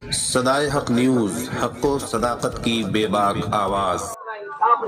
सदाए हक न्यूज, हक व सदाकत की बेबाक आवाज।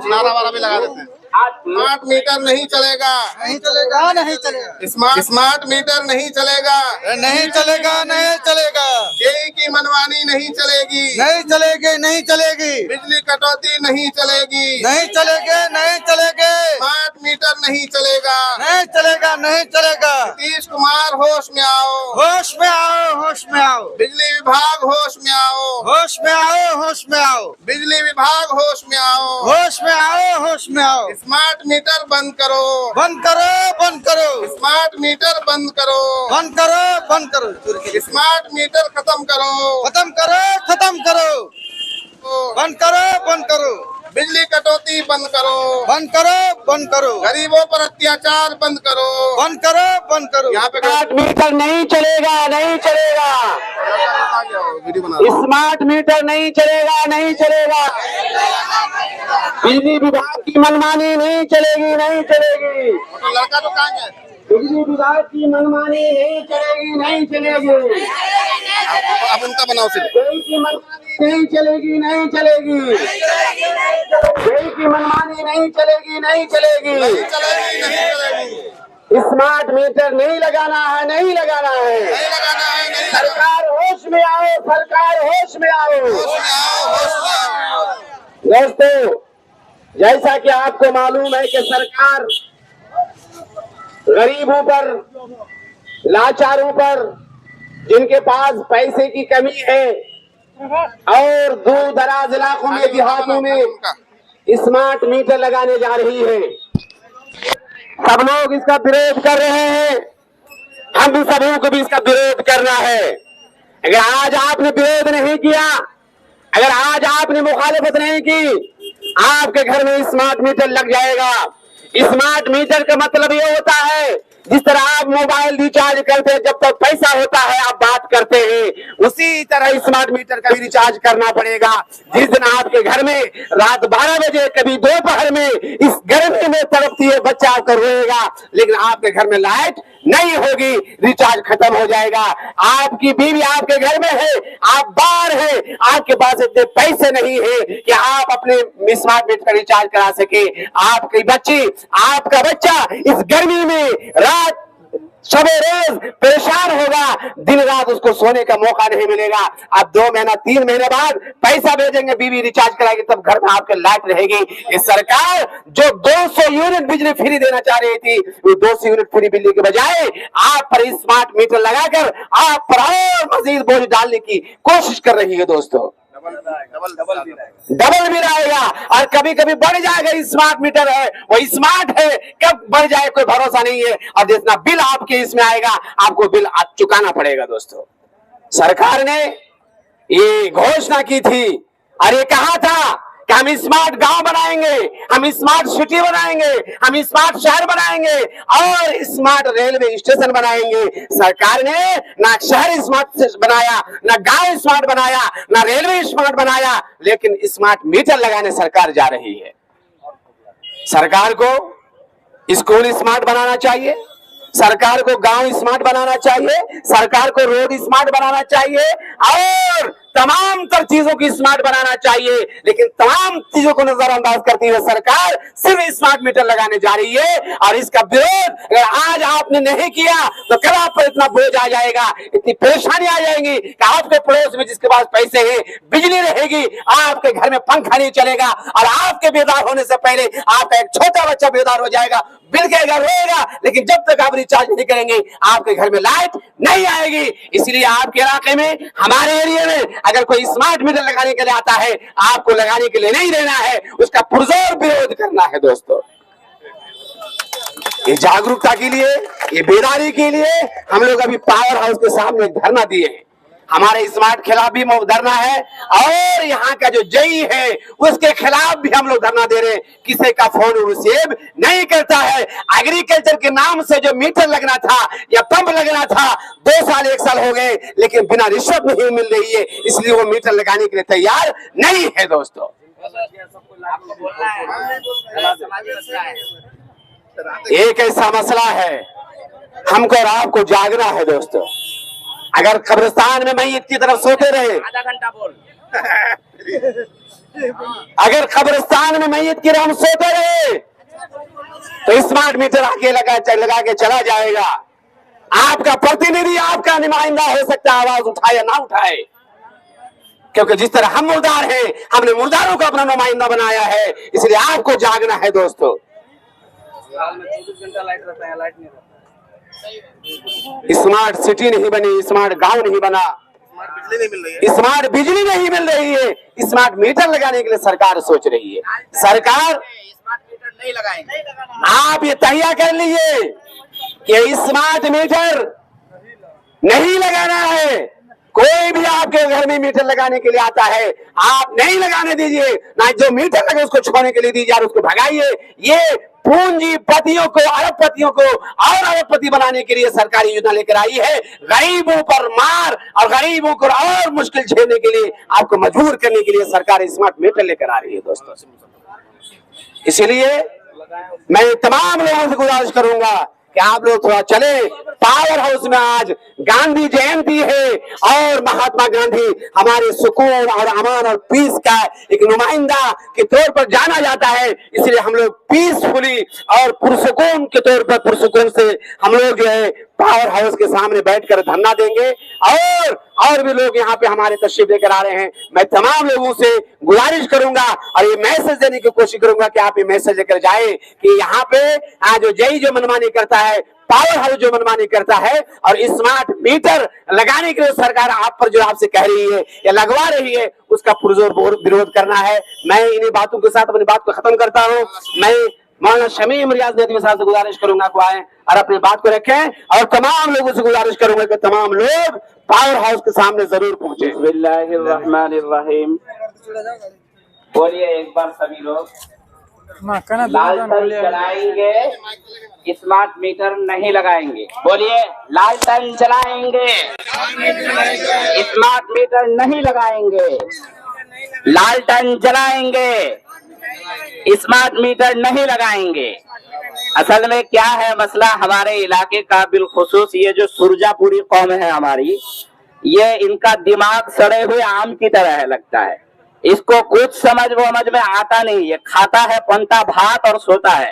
नारा वारा भी लगा देते हैं। स्मार्ट मीटर नहीं चलेगा, नहीं चलेगा, नहीं चलेगा, स्मार्ट मीटर नहीं चलेगा, नहीं चलेगा, नहीं चलेगा, जेई की मनमानी नहीं चलेगी, नहीं चलेगी, नहीं चलेगी, बिजली कटौती नहीं चलेगी, नहीं चलेगे, नहीं चलेगे, स्मार्ट मीटर नहीं चलेगा। नहीं चलेगा, नहीं चलेगा। नीतीश कुमार होश में आओ, होश में आओ, होश में आओ, बिजली विभाग होश में आओ, होश में आओ, होश में आओ, बिजली विभाग होश में आओ, होश में आओ, होश में आओ। स्मार्ट मीटर बंद करो, बंद करो, बंद करो, स्मार्ट मीटर बंद करो, बंद करो, बंद करो, स्मार्ट मीटर खत्म करो, खत्म करो, खत्म करो, बंद करो, बंद करो, बिजली कटौती बंद करो, बंद करो, बंद करो, गरीबों पर अत्याचार बंद करो, बंद करो, बंद करो। यहाँ पे स्मार्ट मीटर नहीं चलेगा, नहीं चलेगा, वीडियो बना रहा स्मार्ट मीटर नहीं चलेगा, नहीं चलेगा, बिजली विभाग की मनमानी नहीं चलेगी, नहीं चलेगी, हूँ। तो लड़का तो कहाँ गया? बिजली विभाग की मनमानी नहीं चलेगी, नहीं चलेगी, अब उनका बनाओ सिर्फ। जेई की मनमानी नहीं चलेगी, नहीं चलेगी, जेई की मनमानी नहीं चलेगी, नहीं चलेगी, नहीं चलेगी, नहीं चलेगी, स्मार्ट मीटर नहीं लगाना है, नहीं लगाना है। नहीं लगाना है, नहीं लगाना। सरकार होश में आओ, सरकार होश में आओ। होश में आओ, होश में आओ। दोस्तों, जैसा कि आपको मालूम है कि सरकार गरीबों पर, लाचारों पर, जिनके पास पैसे की कमी है और दूर दराज इलाकों में, देहातों में स्मार्ट मीटर लगाने जा रही है। सब लोग इसका विरोध कर रहे हैं, हम भी सभी को भी इसका विरोध करना है। अगर आज आपने विरोध नहीं किया, अगर आज आपने मुखालिफत नहीं की, आपके घर में स्मार्ट मीटर लग जाएगा। स्मार्ट मीटर का मतलब ये होता है, जिस तरह आप मोबाइल रिचार्ज करते हैं, जब तक पैसा होता है आप बात करते हैं, उसी तरह स्मार्ट मीटर का भी रिचार्ज करना पड़ेगा। जिस दिन आपके घर में रात 12 बजे, कभी दोपहर में, इस गर्मी में तड़पती है बच्चा आपका रोएगा, लेकिन आपके घर में लाइट नहीं होगी, रिचार्ज खत्म हो जाएगा। आपकी बीवी आपके घर में है, आप बाहर हैं, आपके पास इतने पैसे नहीं है कि आप अपने स्मार्ट मीटर का रिचार्ज करा सके। आपकी बच्ची, आपका बच्चा इस गर्मी में रात सबे रोज परेशान होगा, दिन रात उसको सोने का मौका नहीं मिलेगा। अब 2 महीना 3 महीने बाद पैसा भेजेंगे, बीवी रिचार्ज कराएगी, तब घर में आपके लाइट रहेगी। ये सरकार जो 200 यूनिट बिजली फ्री देना चाह रही थी, वो 200 यूनिट फ्री बिजली के बजाय आप पर स्मार्ट मीटर लगाकर आप पर और मजीद बोझ डालने की कोशिश कर रही है। दोस्तों, डबल भी रहेगा और कभी कभी बढ़ जाएगा। स्मार्ट मीटर है, वो स्मार्ट है, कब बढ़ जाए कोई भरोसा नहीं है। और जितना बिल आपके इसमें आएगा, आपको बिल चुकाना पड़ेगा। दोस्तों, सरकार ने ये घोषणा की थी और ये कहा था कि हम स्मार्ट गांव बनाएंगे, हम स्मार्ट सिटी बनाएंगे, हम स्मार्ट शहर बनाएंगे और स्मार्ट रेलवे स्टेशन बनाएंगे। सरकार ने ना शहर स्मार्ट बनाया, ना गांव स्मार्ट बनाया, ना रेलवे स्मार्ट बनाया, लेकिन स्मार्ट मीटर लगाने सरकार जा रही है। सरकार को स्कूल स्मार्ट बनाना चाहिए, सरकार को गांव स्मार्ट बनाना चाहिए, सरकार को रोड स्मार्ट बनाना चाहिए और तमाम तर चीजों की स्मार्ट बनाना चाहिए। लेकिन तमाम चीजों को नजरअंदाज करती हुए सरकार सिर्फ स्मार्ट मीटर लगाने जा रही है। और इसका विरोध अगर आज आपने नहीं किया तो कल आप पर इतना बोझ आ जाएगा, इतनी परेशानी आ जाएंगी कि आपके पड़ोस में जिसके पास पैसे हैं, बिजली रहेगी, आपके घर में पंखा नहीं चलेगा और आपके बेदार होने से पहले आपका एक छोटा बच्चा बेदार हो जाएगा, बिल के घर रोएगा, लेकिन जब तक आप रिचार्ज नहीं करेंगे आपके घर में लाइट नहीं आएगी। इसलिए आपके इलाके में, हमारे एरिया में अगर कोई स्मार्ट मीटर लगाने के लिए आता है, आपको लगाने के लिए नहीं देना है, उसका पुरजोर विरोध करना है। दोस्तों, ये जागरूकता के लिए, ये बेदारी के लिए हम लोग अभी पावर हाउस के सामने धरना दिए हैं। हमारे स्मार्ट खिलाफ भी धरना है और यहाँ का जो जेई है उसके खिलाफ भी हम लोग धरना दे रहे हैं। किसी का फोन रिसीव नहीं करता है। एग्रीकल्चर के नाम से जो मीटर लगना था या पंप लगना था, 2 साल 1 साल हो गए, लेकिन बिना रिश्वत नहीं मिल रही है, इसलिए वो मीटर लगाने के लिए तैयार नहीं है। दोस्तों, एक ऐसा मसला है, हमको और आपको जागना है। दोस्तों, अगर कब्रिस्तान में मैयत की तरफ सोते रहे, आधा घंटा बोल। अगर कब्रिस्तान में मैयत की तरफ सोते रहे तो स्मार्ट मीटर आके लगा के चला जाएगा। आपका प्रतिनिधि, आपका नुमाइंदा हो सकता है, आवाज उठाए या ना उठाए, क्योंकि जिस तरह हम मुर्दार हैं, हमने मुर्दारों को अपना नुमाइंदा बनाया है, इसलिए आपको जागना है दोस्तों। साल में 24 घंटा लाइट रहता है, लाइट नहीं रहता। स्मार्ट सिटी नहीं बनी, स्मार्ट गांव नहीं बना, बिजली नहीं मिल रही है। स्मार्ट बिजली नहीं मिल रही है, स्मार्ट मीटर लगाने के लिए सरकार सोच रही है। सरकार, स्मार्ट मीटर नहीं लगाएंगे। आप ये तैयार कर लीजिए कि स्मार्ट मीटर नहीं लगाना है। कोई भी आपके घर में मीटर लगाने के लिए आता है, आप नहीं लगाने दीजिए, ना जो मीटर लगे उसको छोड़ने के लिए दीजिए और उसको भगाइए। ये पूंजीपतियों को, अरबपतियों को और अरबपति बनाने के लिए सरकारी योजना लेकर आई है। गरीबों पर मार और गरीबों को और मुश्किल झेलने के लिए, आपको मजबूर करने के लिए सरकार स्मार्ट मीटर लेकर आ रही है दोस्तों। इसलिए मैं तमाम लोगों से गुजारिश करूंगा कि आप लोग थोड़ा चले। पावर हाउस में आज गांधी जयंती है और महात्मा गांधी हमारे सुकून और अमान और पीस का एक नुमाइंदा के तौर पर जाना जाता है। इसलिए हम लोग पीसफुली और पुरसुकून के तौर पर, पुरसुकून से हम लोग जो है पावर हाउस के सामने बैठकर धरना देंगे और भी लोग यहाँ पे हमारे तशरीफ लेकर आ रहे हैं। मैं तमाम लोगों से गुजारिश करूंगा और ये मैसेज देने की कोशिश करूंगा कि आप ये मैसेज लेकर जाए कि यहाँ पे जो जय जो मनमानी करता है, पावर हाउस जो मनमानी करता है और स्मार्ट मीटर लगाने के लिए सरकार आप पर जो आपसे कह रही है या लगवा रही है, उसका पुरजोर विरोध करना है। मैं इन्हीं बातों के साथ अपनी बात को खत्म करता हूँ। मैं मौलाना शमीम रियाज नदवी साहब से गुजारिश करूंगा कि आए और अपनी बात को रखें और तमाम लोगों से गुजारिश करूंगा कि तमाम लोग पावर हाउस के सामने जरूर पहुंचे। बिस्मिल्लाहिर्रहमानिर्रहीम। बोलिए एक बार सभी लोग। लालटेन जलाएंगे, स्मार्ट मीटर नहीं लगाएंगे। बोलिए, लालटेन जलाएंगे, स्मार्ट मीटर नहीं लगाएंगे। लालटेन जलाएंगे, स्मार्ट मीटर नहीं लगाएंगे। असल में क्या है मसला हमारे इलाके का, बिलखुसूस ये जो सुरजापुरी कौम है हमारी, ये इनका दिमाग सड़े हुए आम की तरह है लगता है। इसको कुछ समझ में आता नहीं है, खाता है पंता भात और सोता है।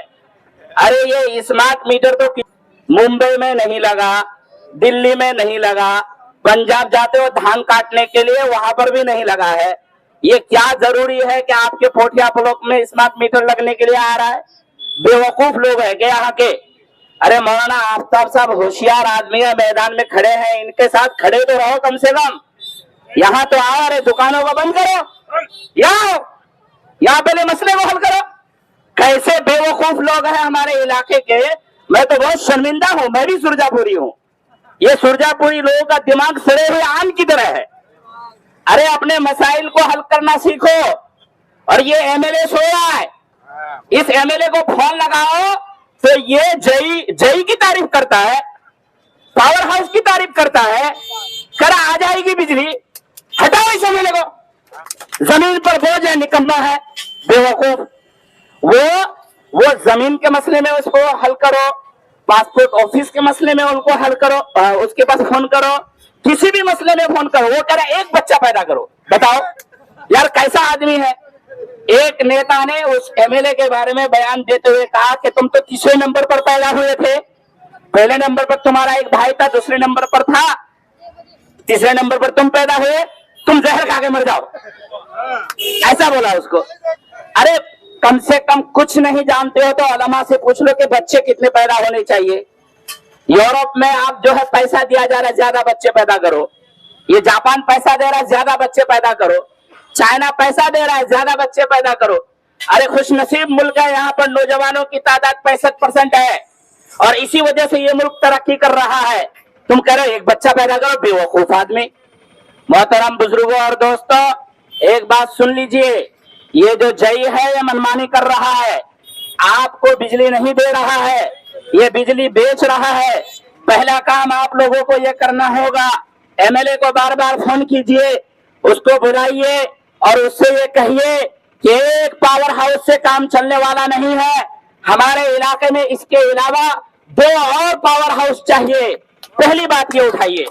अरे ये स्मार्ट मीटर तो मुंबई में नहीं लगा, दिल्ली में नहीं लगा, पंजाब जाते हो धान काटने के लिए वहां पर भी नहीं लगा है। ये क्या जरूरी है कि आपके पोठिया ब्लॉक में स्मार्ट मीटर लगने के लिए आ रहा है? बेवकूफ लोग है क्या यहाँ के? अरे मौलाना आफ्ताब साहब होशियार आदमी है, मैदान में खड़े हैं, इनके साथ खड़े तो रहो कम से कम। यहाँ तो आओ, अरे दुकानों को बंद करो, यहाँ पहले मसले को हल करो। कैसे बेवकूफ लोग हैं हमारे इलाके के। मैं तो बहुत शर्मिंदा हूँ, मैं भी सुरजापुरी हूँ। ये सुरजापुरी लोगों का दिमाग सड़े हुए आम की तरह है। अरे अपने मसाइल को हल करना सीखो। और ये एमएलए सो रहा है, इस एमएलए को फोन लगाओ तो ये जई की तारीफ करता है, पावर हाउस की तारीफ करता है, करा आ जाएगी बिजली, हटाओ इस एमएलए को। जमीन पर बोझ है, निकम्मा है, बेवकूफ। वो जमीन के मसले में उसको हल करो, पासपोर्ट ऑफिस के मसले में उनको हल करो, उसके पास फोन करो, किसी भी मसले में फोन करो। वो कह रहा है एक बच्चा पैदा करो। बताओ यार कैसा आदमी है। एक नेता ने उस एमएलए के बारे में बयान देते हुए कहा कि तुम तो तीसरे नंबर पर पैदा हुए थे, पहले नंबर पर तुम्हारा एक भाई था, दूसरे नंबर पर था, तीसरे नंबर पर तुम पैदा हुए, तुम जहर खा के मर जाओ, ऐसा बोला उसको। अरे कम से कम कुछ नहीं जानते हो तो उलमा से पूछ लो कि बच्चे कितने पैदा होने चाहिए। यूरोप में आप जो है पैसा दिया जा रहा है, ज्यादा बच्चे पैदा करो। ये जापान पैसा दे रहा है, ज्यादा बच्चे पैदा करो। चाइना पैसा दे रहा है, ज्यादा बच्चे पैदा करो। अरे खुशनसीब मुल्क है, यहाँ पर नौजवानों की तादाद 65% है और इसी वजह से ये मुल्क तरक्की कर रहा है। तुम कह रहे हो एक बच्चा पैदा करो, बेवकूफ आदमी। मोहतरम बुजुर्गों और दोस्तों, एक बात सुन लीजिए, ये जो जय है ये मनमानी कर रहा है, आपको बिजली नहीं दे रहा है, ये बिजली बेच रहा है। पहला काम आप लोगों को ये करना होगा, एमएलए को बार बार फोन कीजिए, उसको बुलाइए और उससे ये कहिए कि एक पावर हाउस से काम चलने वाला नहीं है, हमारे इलाके में इसके अलावा 2 और पावर हाउस चाहिए। पहली बात ये उठाइए।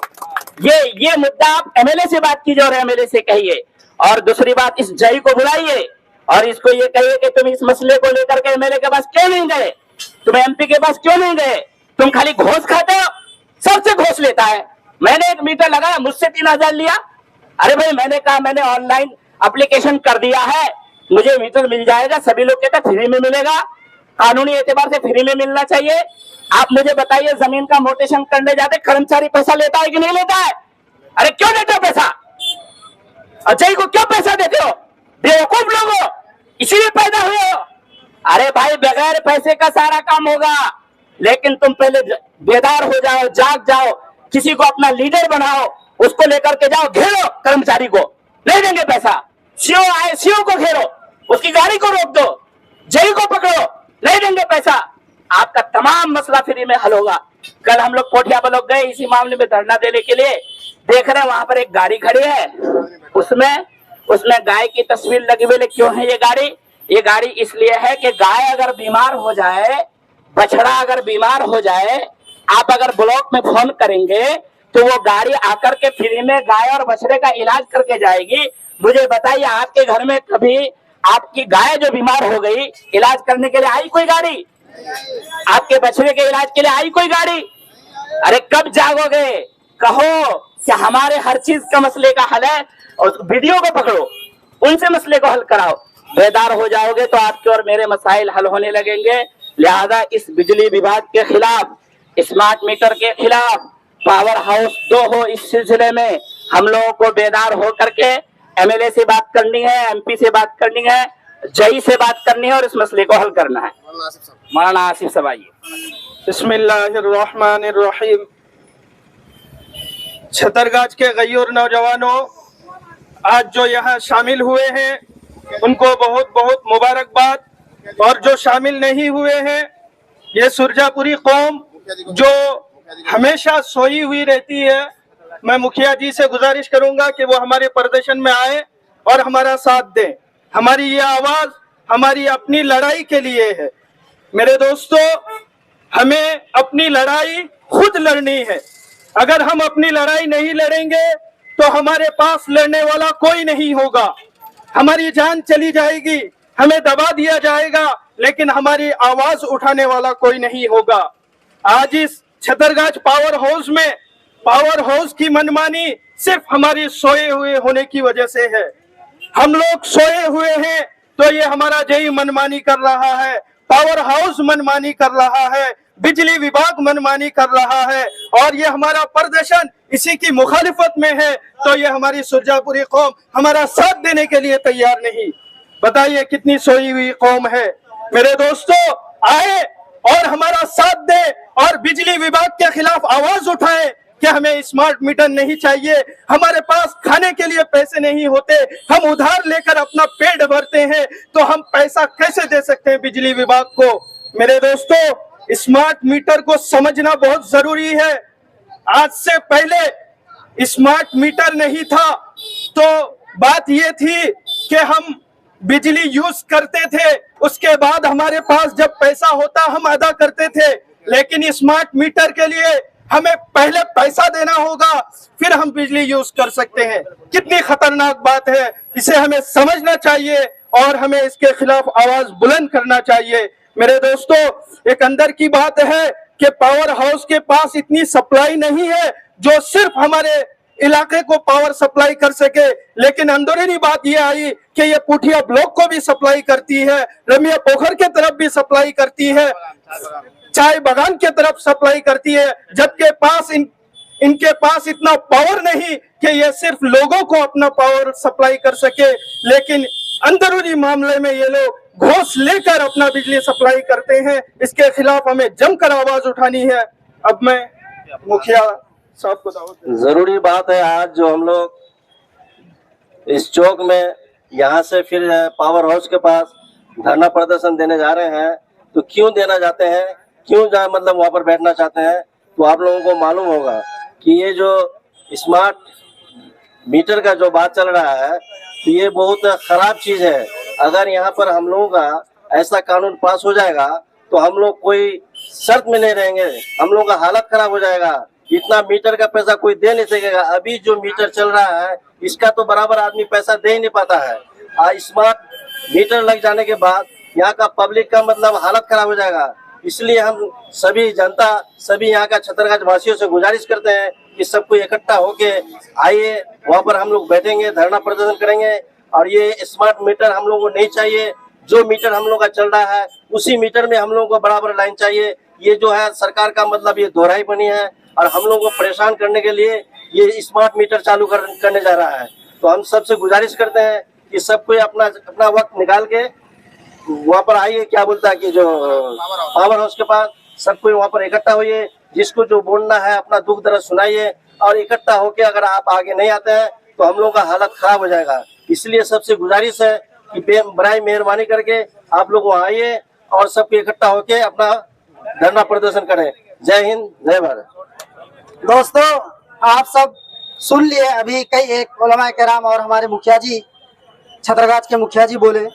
ये मुद्दा आप एमएलए से बात कीजिए और एमएलए से कहिए। और दूसरी बात, इस जय को बुलाइए और इसको ये कहिए कि तुम इस मसले को लेकर के एमएलए के पास क्यों नहीं गए, तुम एमपी के पास क्यों नहीं गए, तुम खाली घोष खाते हो, सबसे घोष लेता है। मैंने एक मीटर लगाया, मुझसे 3000 लिया। अरे भाई, मैंने कहा मैंने ऑनलाइन एप्लीकेशन कर दिया है, मुझे मीटर मिल जाएगा। सभी लोग कहते फ्री में मिलेगा, कानूनी एतबार से फ्री में मिलना चाहिए। आप मुझे बताइए, जमीन का मोटेशन करने जाते कर्मचारी पैसा लेता है कि नहीं लेता है? अरे क्यों देते हो पैसा? अजय को क्यों पैसा देते हो? बेवकूफ लोग हो, इसीलिए पैदा हुए हो। अरे भाई, बगैर पैसे का सारा काम होगा, लेकिन तुम पहले बेदार हो जाओ, जाग जाओ, किसी को अपना लीडर बनाओ, उसको लेकर के जाओ, घेरो कर्मचारी को, नहीं देंगे पैसा। सीओ आए, सीओ को घेरो, उसकी गाड़ी को रोक दो, जय को पकड़ो, नहीं देंगे पैसा। आपका तमाम मसला फ्री में हल होगा। कल हम लोग कोठिया ब्लॉक गए इसी मामले में धरना देने के लिए, देख रहे हैं वहां पर एक गाड़ी खड़ी है, उसमें गाय की तस्वीर लगी हुई। क्यों है ये गाड़ी? ये गाड़ी इसलिए है कि गाय अगर बीमार हो जाए, बछड़ा अगर बीमार हो जाए, आप अगर ब्लॉक में फोन करेंगे तो वो गाड़ी आकर के फ्री में गाय और बछड़े का इलाज करके जाएगी। मुझे बताइए, आपके घर में कभी आपकी गाय जो बीमार हो गई, इलाज करने के लिए आई कोई गाड़ी? आपके बछड़े के इलाज के लिए आई कोई गाड़ी? अरे कब जागोगे? कहो कि हमारे हर चीज का मसले का हल है, और वीडियो को पकड़ो, उनसे मसले को हल कराओ। बेदार हो जाओगे तो आपके और मेरे मसाइल हल होने लगेंगे। लिहाजा इस बिजली विभाग के खिलाफ, स्मार्ट मीटर के खिलाफ पावर हाउस 2 हो, इस सिलसिले में हम लोगों को बेदार होकर के एमएलए से बात करनी है, एमपी से बात करनी है, जई से बात करनी है और इस मसले को हल करना है। मौलाना आसिफ साहब आइए। बिस्मिल्लाहिर्रहमानिर्रहीम। छतरगाछ के गयूर नौजवानों, आज जो यहाँ शामिल हुए हैं उनको बहुत बहुत मुबारकबाद, और जो शामिल नहीं हुए हैं, ये सुरजापुरी कौम जो हमेशा सोई हुई रहती है, मैं मुखिया जी से गुजारिश करूंगा कि वो हमारे प्रदर्शन में आए और हमारा साथ दें। हमारी ये आवाज हमारी अपनी लड़ाई के लिए है। मेरे दोस्तों, हमें अपनी लड़ाई खुद लड़नी है। अगर हम अपनी लड़ाई नहीं लड़ेंगे तो हमारे पास लड़ने वाला कोई नहीं होगा। हमारी जान चली जाएगी, हमें दबा दिया जाएगा, लेकिन हमारी आवाज उठाने वाला कोई नहीं होगा। आज इस छतरगाछ पावर हाउस में, पावर हाउस की मनमानी सिर्फ हमारी सोए हुए होने की वजह से है। हम लोग सोए हुए हैं तो ये हमारा जेई मनमानी कर रहा है, पावर हाउस मनमानी कर रहा है, बिजली विभाग मनमानी कर रहा है, और ये हमारा प्रदर्शन इसी की मुखालिफत में है। तो ये हमारी सुरजापुरी कौम हमारा साथ देने के लिए तैयार नहीं। बताइए कितनी सोई हुई कौम है। मेरे दोस्तों, आए और हमारा साथ दे और बिजली विभाग के खिलाफ आवाज उठाए कि हमें स्मार्ट मीटर नहीं चाहिए, हमारे पास खाने के लिए पैसे नहीं होते, हम उधार लेकर अपना पेट भरते हैं, तो हम पैसा कैसे दे सकते हैं बिजली विभाग को। मेरे दोस्तों, स्मार्ट मीटर को समझना बहुत जरूरी है। आज से पहले स्मार्ट मीटर नहीं था तो बात ये थी कि हम बिजली यूज करते थे, उसके बाद हमारे पास जब पैसा होता हम अदा करते थे। लेकिन स्मार्ट मीटर के लिए हमें पहले पैसा देना होगा, फिर हम बिजली यूज कर सकते हैं। कितनी खतरनाक बात है, इसे हमें समझना चाहिए और हमें इसके खिलाफ आवाज बुलंद करना चाहिए। मेरे दोस्तों, एक अंदर की बात है कि पावर हाउस के पास इतनी सप्लाई नहीं है जो सिर्फ हमारे इलाके को पावर सप्लाई कर सके, लेकिन अंदरूनी बात यह आई कि ये पुठिया ब्लॉक को भी सप्लाई करती है, रमिया पोखर के तरफ भी सप्लाई करती है, चाय बागान के तरफ सप्लाई करती है, जबकि पास इनके पास इतना पावर नहीं कि ये सिर्फ लोगों को अपना पावर सप्लाई कर सके, लेकिन अंदरूनी मामले में ये लोग घोष लेकर अपना बिजली सप्लाई करते हैं। इसके खिलाफ हमें जमकर आवाज उठानी है। अब मैं मुखिया साहब को दावत दूं। जरूरी बात है, आज जो हम लोग इस चौक में यहाँ से फिर पावर हाउस के पास धरना प्रदर्शन देने जा रहे हैं, तो क्यों देना चाहते हैं, क्यों मतलब वहाँ पर बैठना चाहते हैं, तो आप लोगों को मालूम होगा कि ये जो स्मार्ट मीटर का जो बात चल रहा है, तो ये बहुत खराब चीज है। अगर यहाँ पर हम लोगों का ऐसा कानून पास हो जाएगा तो हम लोग कोई शर्त में नहीं रहेंगे, हम लोगों का हालत खराब हो जाएगा। इतना मीटर का पैसा कोई दे नहीं सकेगा। अभी जो मीटर चल रहा है इसका तो बराबर आदमी पैसा दे ही नहीं पाता है। स्मार्ट मीटर लग जाने के बाद यहाँ का पब्लिक का मतलब हालत खराब हो जाएगा। इसलिए हम सभी जनता, सभी यहाँ का छतरगाछ वासियों से गुजारिश करते हैं कि सबको इकट्ठा होके आइए, वहाँ पर हम लोग बैठेंगे, धरना प्रदर्शन करेंगे। और ये स्मार्ट मीटर हम लोगों को नहीं चाहिए। जो मीटर हम लोग का चल रहा है उसी मीटर में हम लोगों को बराबर लाइन चाहिए। ये जो है सरकार का मतलब ये दोहराई बनी है और हम लोगों को परेशान करने के लिए ये स्मार्ट मीटर चालू करने जा रहा है। तो हम सबसे गुजारिश करते हैं कि सब कोई अपना अपना वक्त निकाल के वहाँ पर आइए, क्या बोलता है कि जो पावर हाउस के पास सब कोई वहाँ पर इकट्ठा होइए। जिसको जो बोलना है अपना दुख दर्द सुनाइए और इकट्ठा होके अगर आप आगे नहीं आते हैं तो हम लोगों का हालत खराब हो जाएगा। इसलिए सबसे गुजारिश है कि बराए मेहरबानी करके आप लोग वहाँ आइए और सबको इकट्ठा होके अपना धरना प्रदर्शन करें। जय हिंद, जय भारत। दोस्तों, आप सब सुन लिए अभी कई एक उलमाए किराम और हमारे मुखिया जी, छतरगाछ के मुखिया जी बोले,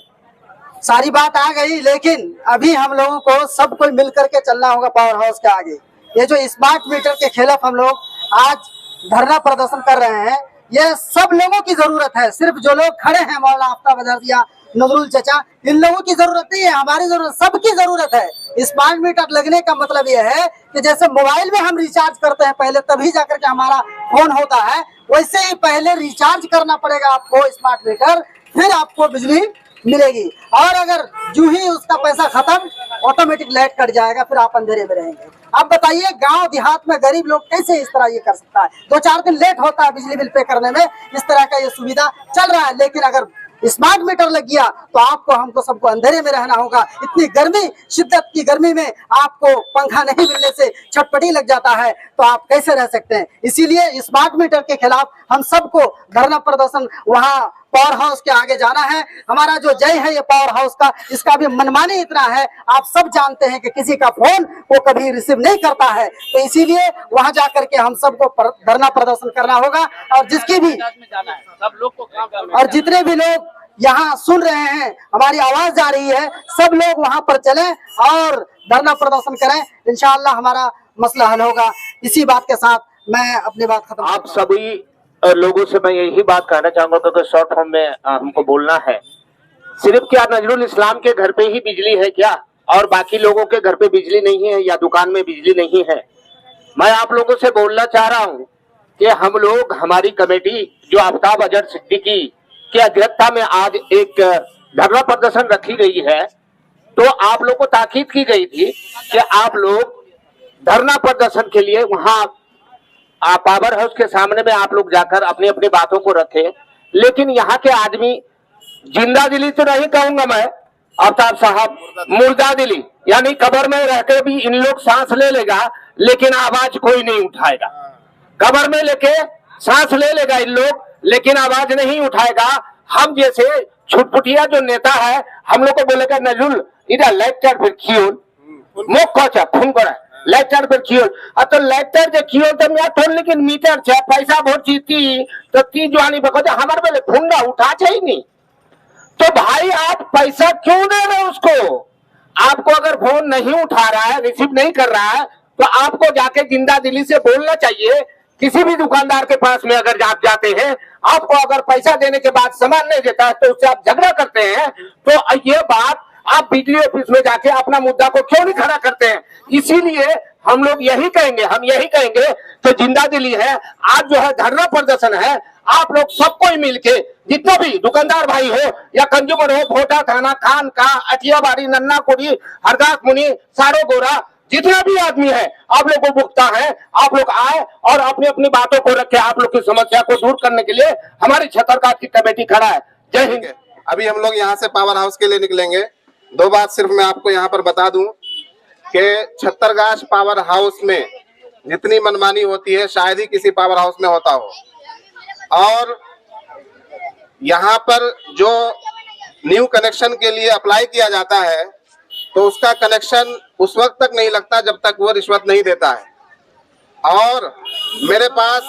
सारी बात आ गई। लेकिन अभी हम लोगों को सब कोई मिल करके चलना होगा पावर हाउस के आगे। ये जो स्मार्ट मीटर के खिलाफ हम लोग आज धरना प्रदर्शन कर रहे हैं, ये सब लोगों की जरूरत है। सिर्फ जो लोग खड़े हैं, मौलाना आफ्ताब अजहर या नजरुल चचा, इन लोगों की जरूरत नहीं है, हमारी जरूरत, सबकी जरूरत है। स्मार्ट मीटर लगने का मतलब ये है कि जैसे मोबाइल में हम रिचार्ज करते हैं पहले तभी जाकर के हमारा फोन होता है, वैसे ही पहले रिचार्ज करना पड़ेगा आपको स्मार्ट मीटर, फिर आपको बिजली मिलेगी। और अगर जो ही उसका पैसा खत्म, ऑटोमेटिक लाइट कट जाएगा, फिर आप अंधेरे में रहेंगे। अब बताइए गांव देहात में गरीब लोग कैसे इस तरह ये कर सकता है? 2-4 दिन लेट होता है बिजली बिल पे करने में, इस तरह का ये सुविधा चल रहा है। लेकिन अगर स्मार्ट मीटर लग गया तो आपको, हमको, सबको अंधेरे में रहना होगा। इतनी गर्मी, शिद्दत की गर्मी में आपको पंखा नहीं मिलने से छटपटी लग जाता है, तो आप कैसे रह सकते हैं? इसीलिए स्मार्ट मीटर के खिलाफ हम सबको धरना प्रदर्शन वहाँ पावर हाउस के आगे जाना है। हमारा जो जय है ये पावर हाउस का, इसका भी मनमानी इतना है, आप सब जानते हैं कि किसी का फोन वो कभी रिसीव नहीं करता है। तो इसीलिए वहां जाकर के हम सबको धरना प्रदर्शन करना होगा। और जिसकी भी और जितने भी लोग यहाँ सुन रहे हैं, हमारी आवाज जा रही है, सब लोग वहां पर चलें और धरना प्रदर्शन करें। इंशाअल्लाह हमारा मसला हल होगा। इसी बात के साथ मैं अपनी बात खत्म। आप सभी लोगों से मैं यही बात कहना चाहूंगा, क्योंकि शॉर्ट फॉर्म में हमको बोलना है। सिर्फ क्या नजरुल इस्लाम के घर पे ही बिजली है क्या, और बाकी लोगों के घर पे बिजली नहीं है या दुकान में बिजली नहीं है? मैं आप लोगों से बोलना चाह रहा हूं कि हम लोग, हमारी कमेटी जो आफ्ताब अजहर सिद्दीकी की अध्यक्षता में आज एक धरना प्रदर्शन रखी गई है, तो आप लोग को ताकीद की गई थी कि आप लोग धरना प्रदर्शन के लिए वहां पावर हाउस के सामने में आप लोग जाकर अपनी अपनी बातों को रखें। लेकिन यहाँ के आदमी, जिंदा दिली तो नहीं कहूंगा मैं आफ्ताब साहब, मुर्दा दिली, यानी कब्र में रहकर भी इन लोग सांस ले लेगा लेकिन आवाज कोई नहीं उठाएगा। कब्र में लेके सांस ले लेगा इन लोग लेकिन आवाज नहीं उठाएगा। हम जैसे छुटपुटिया जो नेता है, हम लोग को बोलेगा नजरुल इधर लेक्चर फिर खियोल मुख कोचा फोन करा लेक्चर फिर खियोल। तो लेक्चर जो खियोल तो मैं थोड़, लेकिन मीटर छे पैसा बहुत चीती तो ती जवानी बको हमारे बोले फुंगा उठा चाहिए नहीं। तो भाई आप पैसा क्यों दे रहे हो उसको? आपको अगर फोन नहीं उठा रहा है, रिसीव नहीं कर रहा है, तो आपको जाके जिंदा दिली से बोलना चाहिए। किसी भी दुकानदार के पास में अगर आप जाते हैं, आपको अगर पैसा देने के बाद सामान नहीं देता है तो उससे आप झगड़ा करते हैं, तो ये बात आप बिजली ऑफिस में जाके अपना मुद्दा को क्यों नहीं खड़ा करते हैं? इसीलिए हम लोग यही कहेंगे तो जिंदा दिली है। आज जो है धरना प्रदर्शन है, आप लोग सबको ही मिलके, जितना भी दुकानदार भाई हो या कंज्यूमर हो, भोटा थाना, खान का, अठियाबाड़ी, नन्ना कोड़ी, हरदास मुनि, सारो गोरा, जितना भी आदमी है, आप लोग को भुगता है, आप लोग आए और अपनी अपनी बातों को रखे। आप लोग की समस्या को दूर करने के लिए हमारी छतरगाछ की कमेटी खड़ा है। जय हिंद। अभी हम लोग यहाँ से पावर हाउस के लिए निकलेंगे। 2 बात सिर्फ मैं आपको यहाँ पर बता दूं कि छतरगाछ पावर हाउस में जितनी मनमानी होती है शायद ही किसी पावर हाउस में होता हो। और यहाँ पर जो न्यू कनेक्शन के लिए अप्लाई किया जाता है तो उसका कनेक्शन उस वक्त तक नहीं लगता जब तक वो रिश्वत नहीं देता है। और मेरे पास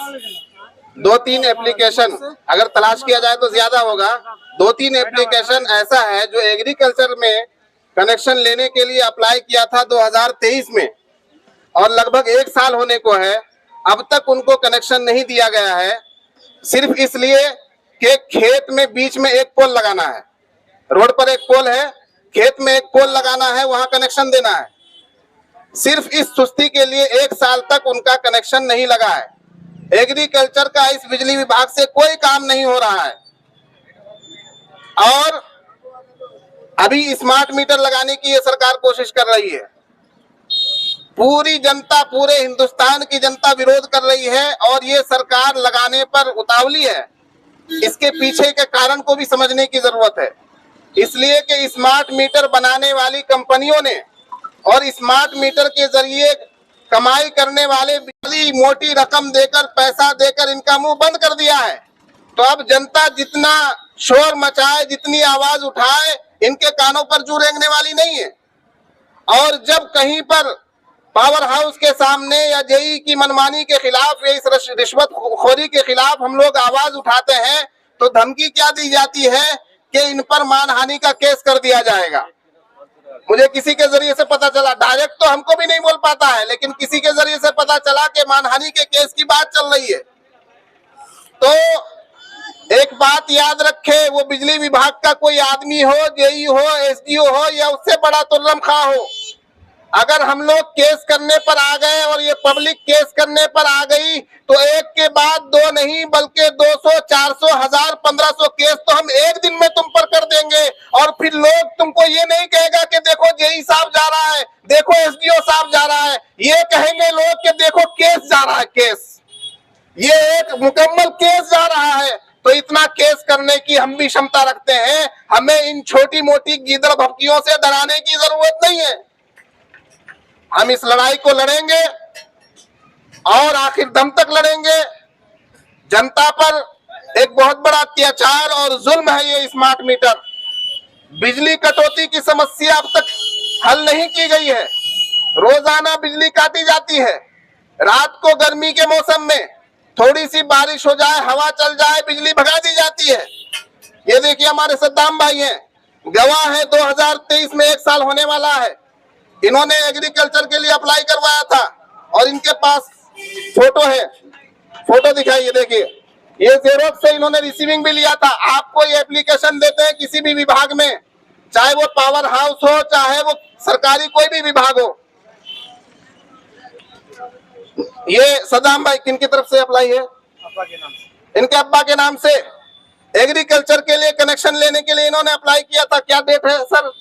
2-3 एप्लीकेशन, अगर तलाश किया जाए तो ज्यादा होगा, 2-3 एप्लीकेशन ऐसा है जो एग्रीकल्चर में कनेक्शन लेने के लिए अप्लाई किया था 2023 में, और लगभग 1 साल होने को है, अब तक उनको कनेक्शन नहीं दिया गया है, सिर्फ इसलिए कि खेत में बीच में एक पोल लगाना है, रोड पर एक पोल है, खेत में एक पोल लगाना है, वहां कनेक्शन देना है। सिर्फ इस सुस्ती के लिए 1 साल तक उनका कनेक्शन नहीं लगा है। एग्रीकल्चर का इस बिजली विभाग से कोई काम नहीं हो रहा है। और अभी स्मार्ट मीटर लगाने की ये सरकार कोशिश कर रही है। पूरी जनता, पूरे हिंदुस्तान की जनता विरोध कर रही है और ये सरकार लगाने पर उतावली है। इसके पीछे के कारण को भी समझने की जरूरत है, इसलिए कि स्मार्ट मीटर बनाने वाली कंपनियों ने और स्मार्ट मीटर के जरिए कमाई करने वाले बड़ी मोटी रकम देकर, पैसा देकर इनका मुंह बंद कर दिया है। तो अब जनता जितना शोर मचाए, जितनी आवाज उठाए, इनके कानों पर जू रेंगने वाली नहीं है। और जब कहीं पर पावर हाउस के सामने या जेई की मनमानी के खिलाफ या इस रिश्वत खोरी के खिलाफ हम लोग आवाज उठाते हैं तो धमकी क्या दी जाती है कि इन पर मानहानि का केस कर दिया जाएगा। मुझे किसी के जरिए से पता चला, डायरेक्ट तो हमको भी नहीं बोल पाता है, लेकिन किसी के जरिए से पता चला कि मानहानि के केस की बात चल रही है। तो एक बात याद रखे, वो बिजली विभाग का कोई आदमी हो, जेई हो, एसडीओ हो या उससे बड़ा तुर्रम खा हो, अगर हम लोग केस करने पर आ गए और ये पब्लिक केस करने पर आ गई तो एक के बाद 2 नहीं बल्कि 200, 400, 1000, 1500 केस तो हम एक दिन में तुम पर कर देंगे। और फिर लोग तुमको ये नहीं कहेगा कि देखो जेई साहब जा रहा है, देखो एसडीओ साहब जा रहा है, ये कहेंगे लोग कि देखो केस जा रहा है, केस, ये एक मुकम्मल केस जा रहा है। तो इतना केस करने की हम भी क्षमता रखते हैं। हमें इन छोटी मोटी गीदड़ भपकियों से डराने की जरूरत नहीं है। हम इस लड़ाई को लड़ेंगे और आखिर दम तक लड़ेंगे। जनता पर एक बहुत बड़ा अत्याचार और जुल्म है ये स्मार्ट मीटर। बिजली कटौती की समस्या अब तक हल नहीं की गई है। रोजाना बिजली काटी जाती है। रात को गर्मी के मौसम में थोड़ी सी बारिश हो जाए, हवा चल जाए, बिजली भगा दी जाती है। ये देखिए हमारे सद्दाम भाई हैं, गवाह है, 2023 में 1 साल होने वाला है। इन्होंने एग्रीकल्चर के लिए अप्लाई करवाया था और इनके पास फोटो है, फोटो दिखाइए, देखिए ये जेरोक्स से इन्होंने रिसीविंग भी लिया था। आपको ये एप्लीकेशन देते हैं किसी भी विभाग में, चाहे वो पावर हाउस हो, चाहे वो सरकारी कोई भी विभाग हो। ये सदाम भाई किन की तरफ से अप्लाई है? अब्बा के नाम से। इनके अब्बा के नाम से एग्रीकल्चर के लिए कनेक्शन लेने के लिए इन्होंने अप्लाई किया था। क्या डेट है सर?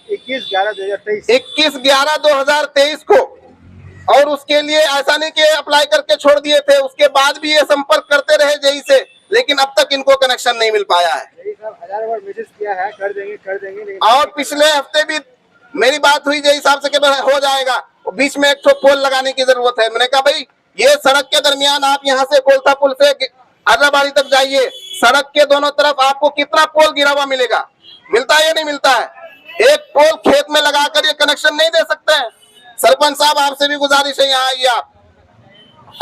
21/11/2023 को। और उसके लिए ऐसा नहीं कि अप्लाई करके छोड़ दिए थे, उसके बाद भी ये संपर्क करते रहे जेई से, लेकिन अब तक इनको कनेक्शन नहीं मिल पाया है। 1000 बार मैसेज किया है, कर देंगे। और पिछले हफ्ते भी मेरी बात हुई जेई साहब से कि हो जाएगा, बीच में एक पोल लगाने की जरूरत है। मैंने कहा भाई ये सड़क के दरमियान आप यहाँ से कोलता पुल से अर्राबाड़ी तक जाइए, सड़क के दोनों तरफ आपको कितना पोल गिरा हुआ मिलेगा? मिलता है या नहीं मिलता है? एक पोल खेत में लगाकर ये कनेक्शन नहीं दे सकते हैं। सरपंच साहब आपसे भी गुजारिश है, यहाँ आइए आप,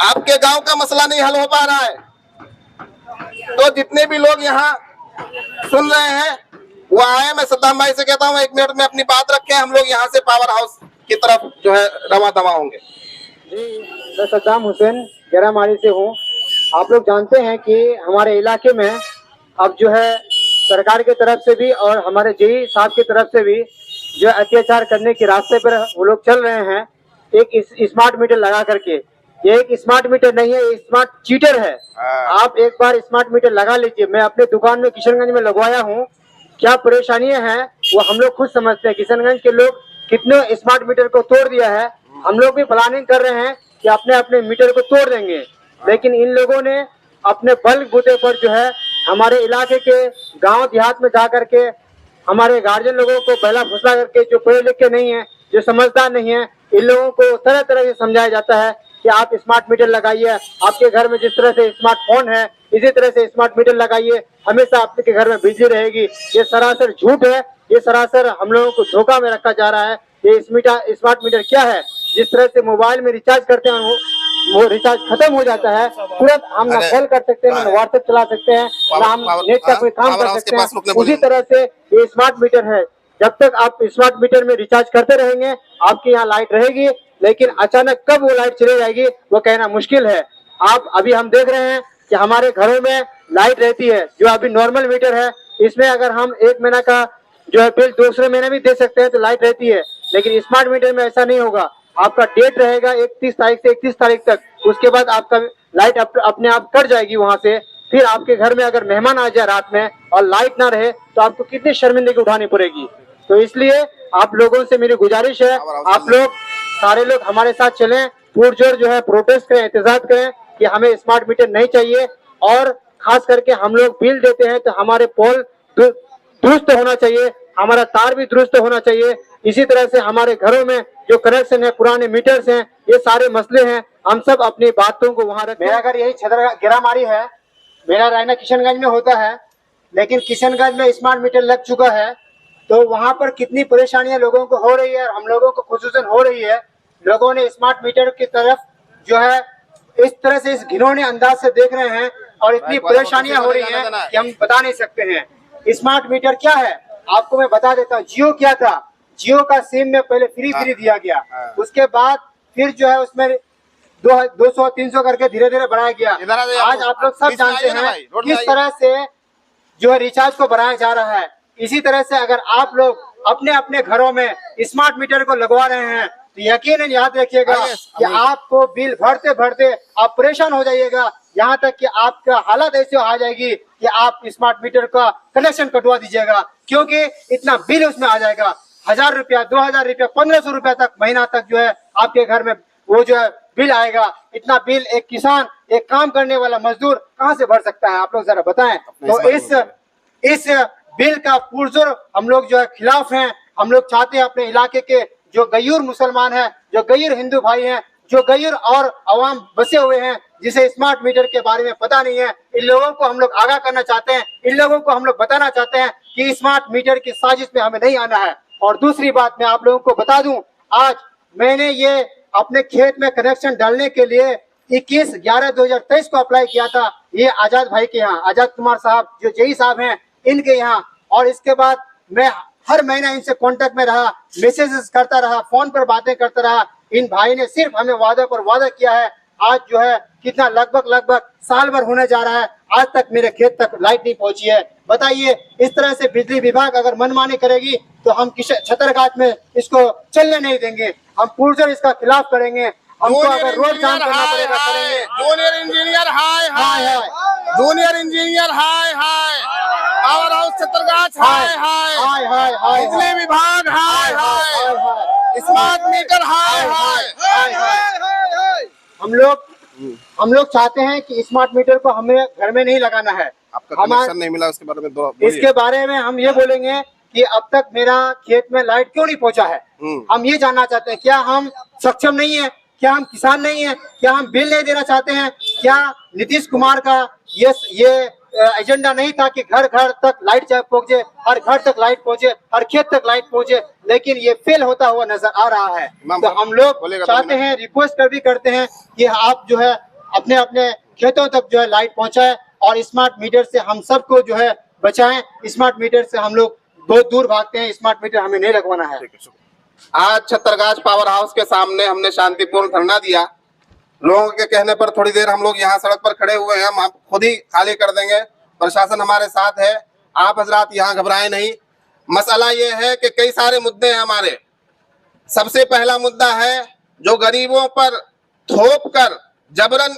आपके गांव का मसला नहीं हल हो पा रहा है। तो जितने भी लोग यहाँ सुन रहे हैं वो आए। मैं सद्दाम भाई से कहता हूँ 1 मिनट में अपनी बात रखें, हम लोग यहाँ से पावर हाउस की तरफ जो है रवा दवा होंगे। जी, मैं सद्दाम हुसैन गेरामारी से हूँ। आप लोग जानते हैं कि हमारे इलाके में अब जो है सरकार की तरफ से भी और हमारे जेई साहब की तरफ से भी जो अत्याचार करने के रास्ते पर वो लोग चल रहे हैं। एक स्मार्ट मीटर लगा करके, ये एक स्मार्ट मीटर नहीं है, ये स्मार्ट चीटर है। आप एक बार स्मार्ट मीटर लगा लीजिए। मैं अपने दुकान में किशनगंज में लगवाया हूँ। क्या परेशानियां हैं वो हम लोग खुद समझते हैं। किशनगंज के लोग कितने स्मार्ट मीटर को तोड़ दिया है। हम लोग भी प्लानिंग कर रहे हैं कि अपने अपने मीटर को तोड़ देंगे, लेकिन इन लोगों ने अपने बल बूते पर जो है हमारे इलाके के गांव देहात में जा करके हमारे गार्जियन लोगों को पहला फुसला करके, जो पढ़े लिखे नहीं है, जो समझदार नहीं है, इन लोगों को तरह तरह से समझाया जाता है कि आप स्मार्ट मीटर लगाइए। आपके घर में जिस तरह से स्मार्टफोन है इसी तरह से स्मार्ट मीटर लगाइए, हमेशा आपके घर में बिजली रहेगी। ये सरासर झूठ है, ये सरासर हम लोगों को धोखा में रखा जा रहा है। ये स्मार्ट मीटर क्या है? जिस तरह से मोबाइल में रिचार्ज करते हैं वो रिचार्ज खत्म हो जाता है, तुरंत हम ना कॉल कर सकते हैं, ना व्हाट्सएप चला सकते हैं, ना हम नेट का कोई काम कर सकते हैं। उसी तरह से ये स्मार्ट मीटर है। जब तक आप स्मार्ट मीटर में रिचार्ज करते रहेंगे आपके यहाँ लाइट रहेगी, लेकिन अचानक कब वो लाइट चली जाएगी वो कहना मुश्किल है। आप अभी हम देख रहे हैं कि हमारे घरों में लाइट रहती है, जो अभी नॉर्मल मीटर है इसमें अगर हम 1 महीना का जो है बिल दूसरे महीने भी दे सकते हैं तो लाइट रहती है, लेकिन स्मार्ट मीटर में ऐसा नहीं होगा। आपका डेट रहेगा 31 तारीख से 31 तारीख तक, उसके बाद आपका लाइट अपने आप कट जाएगी वहां से। फिर आपके घर में अगर मेहमान आ जाए रात में और लाइट ना रहे तो आपको कितनी शर्मिंदगी उठानी पड़ेगी। तो इसलिए आप लोगों से मेरी गुजारिश है, आप लोग सारे लोग हमारे साथ चलें, पुरजोर जो है प्रोटेस्ट करें, एहतजाज करें कि हमें स्मार्ट मीटर नहीं चाहिए। और खास करके हम लोग बिल देते हैं तो हमारे पोल दुरुस्त होना चाहिए, हमारा तार भी दुरुस्त होना चाहिए। इसी तरह से हमारे घरों में जो कनेक्शन है, पुराने मीटर्स हैं, ये सारे मसले हैं, हम सब अपनी बातों को वहाँ रखें। मेरा घर यही गिरामारी है, मेरा रहना किशनगंज में होता है, लेकिन किशनगंज में स्मार्ट मीटर लग चुका है तो वहाँ पर कितनी परेशानियां लोगों को हो रही है, हम लोगों को खुसूसन हो रही है। लोगों ने स्मार्ट मीटर की तरफ जो है इस तरह से इस घिनौने अंदाज से देख रहे हैं और इतनी परेशानियां हो रही हैं कि हम बता नहीं सकते हैं। स्मार्ट मीटर क्या है आपको मैं बता देता हूँ। जियो क्या था, जियो का सिम में पहले फ्री दिया गया, उसके बाद फिर जो है उसमें 200-300 करके धीरे धीरे बढ़ाया गया। आज आप लोग सब जानते हैं किस तरह से जो है रिचार्ज को बढ़ाया जा रहा है। इसी तरह से अगर आप लोग अपने अपने घरों में स्मार्ट मीटर को लगवा रहे हैं तो यकीनन याद रखिएगा कि आपको बिल भरते भरते आप परेशान हो जाइएगा, यहाँ तक कि आपका हालत ऐसी आ जाएगी कि आप स्मार्ट मीटर का कनेक्शन कटवा दीजिएगा, क्योंकि इतना बिल उसमें आ जाएगा। 1000 रुपया, 2000 रुपया, 1500 रुपया तक महीना तक जो है आपके घर में वो जो है बिल आएगा। इतना बिल एक किसान, एक काम करने वाला मजदूर कहाँ से भर सकता है, आप लोग जरा बताएं। तो इस बिल का पुरजोर हम लोग जो है खिलाफ हैं। हम लोग चाहते हैं अपने इलाके के जो गैर मुसलमान हैं, जो गैर हिंदू भाई हैं, जो गैर और अवाम बसे हुए हैं जिसे स्मार्ट मीटर के बारे में पता नहीं है, इन लोगों को हम लोग आगाह करना चाहते हैं। इन लोगों को हम लोग बताना चाहते हैं कि स्मार्ट मीटर की साजिश में हमें नहीं आना है। और दूसरी बात मैं आप लोगों को बता दूं, आज मैंने ये अपने खेत में कनेक्शन डालने के लिए 21/11/2023 को अप्लाई किया था, ये आजाद भाई के यहाँ, आजाद कुमार साहब जो जेई साहब हैं इनके यहाँ। और इसके बाद मैं हर महीना इनसे कांटेक्ट में रहा, मैसेजेस करता रहा, फोन पर बातें करता रहा। इन भाई ने सिर्फ हमें वादा पर वादा किया है। आज जो है कितना लगभग साल भर होने जा रहा है, आज तक मेरे खेत तक लाइट नहीं पहुंची है। बताइए, इस तरह से बिजली विभाग अगर मनमानी करेगी तो हम छतरघाट में इसको चलने नहीं देंगे, हम पुरजोर इसका खिलाफ करेंगे। हमको अगर रोड जाम करना पड़ेगा करेंगे। जूनियर इंजीनियर हाय हाय, जूनियर इंजीनियर हाय हाय, पावर हाउस छतरगाछ हाय हाय, बिजली विभाग हाय हाय, स्मार्ट मीटर हाय हाय। हम लोग चाहते हैं कि स्मार्ट मीटर को हमें घर में नहीं लगाना है। आपका कनेक्शन नहीं मिला, उसके बारे में इसके बारे में हम ये बोलेंगे कि अब तक मेरा खेत में लाइट क्यों नहीं पहुंचा है। हम ये जानना चाहते हैं, क्या हम सक्षम नहीं है, क्या हम किसान नहीं है, क्या हम बिल नहीं देना चाहते हैं, क्या नीतीश कुमार का ये एजेंडा नहीं था कि घर घर तक लाइट पहुंचे, हर घर तक लाइट पहुंचे, हर खेत तक लाइट पहुंचे, लेकिन ये फेल होता हुआ नजर आ रहा है। तो हम लोग चाहते हैं, रिक्वेस्ट भी करते हैं कि आप जो है अपने अपने खेतों तक जो है लाइट पहुंचाए और स्मार्ट मीटर से हम सबको जो है बचाएं। स्मार्ट मीटर से हम लोग बहुत दूर भागते हैं, स्मार्ट मीटर हमें नहीं लगवाना है। आज छतरगाछ पावर हाउस के सामने हमने शांतिपूर्ण धरना दिया। लोगों के कहने पर थोड़ी देर हम लोग यहाँ सड़क पर खड़े हुए हैं, हम खुद ही खाली कर देंगे, प्रशासन हमारे साथ है। आप हजरात यहाँ घबराएं नहीं। मसला ये है कि कई सारे मुद्दे हैं हमारे। सबसे पहला मुद्दा है जो गरीबों पर थोप कर जबरन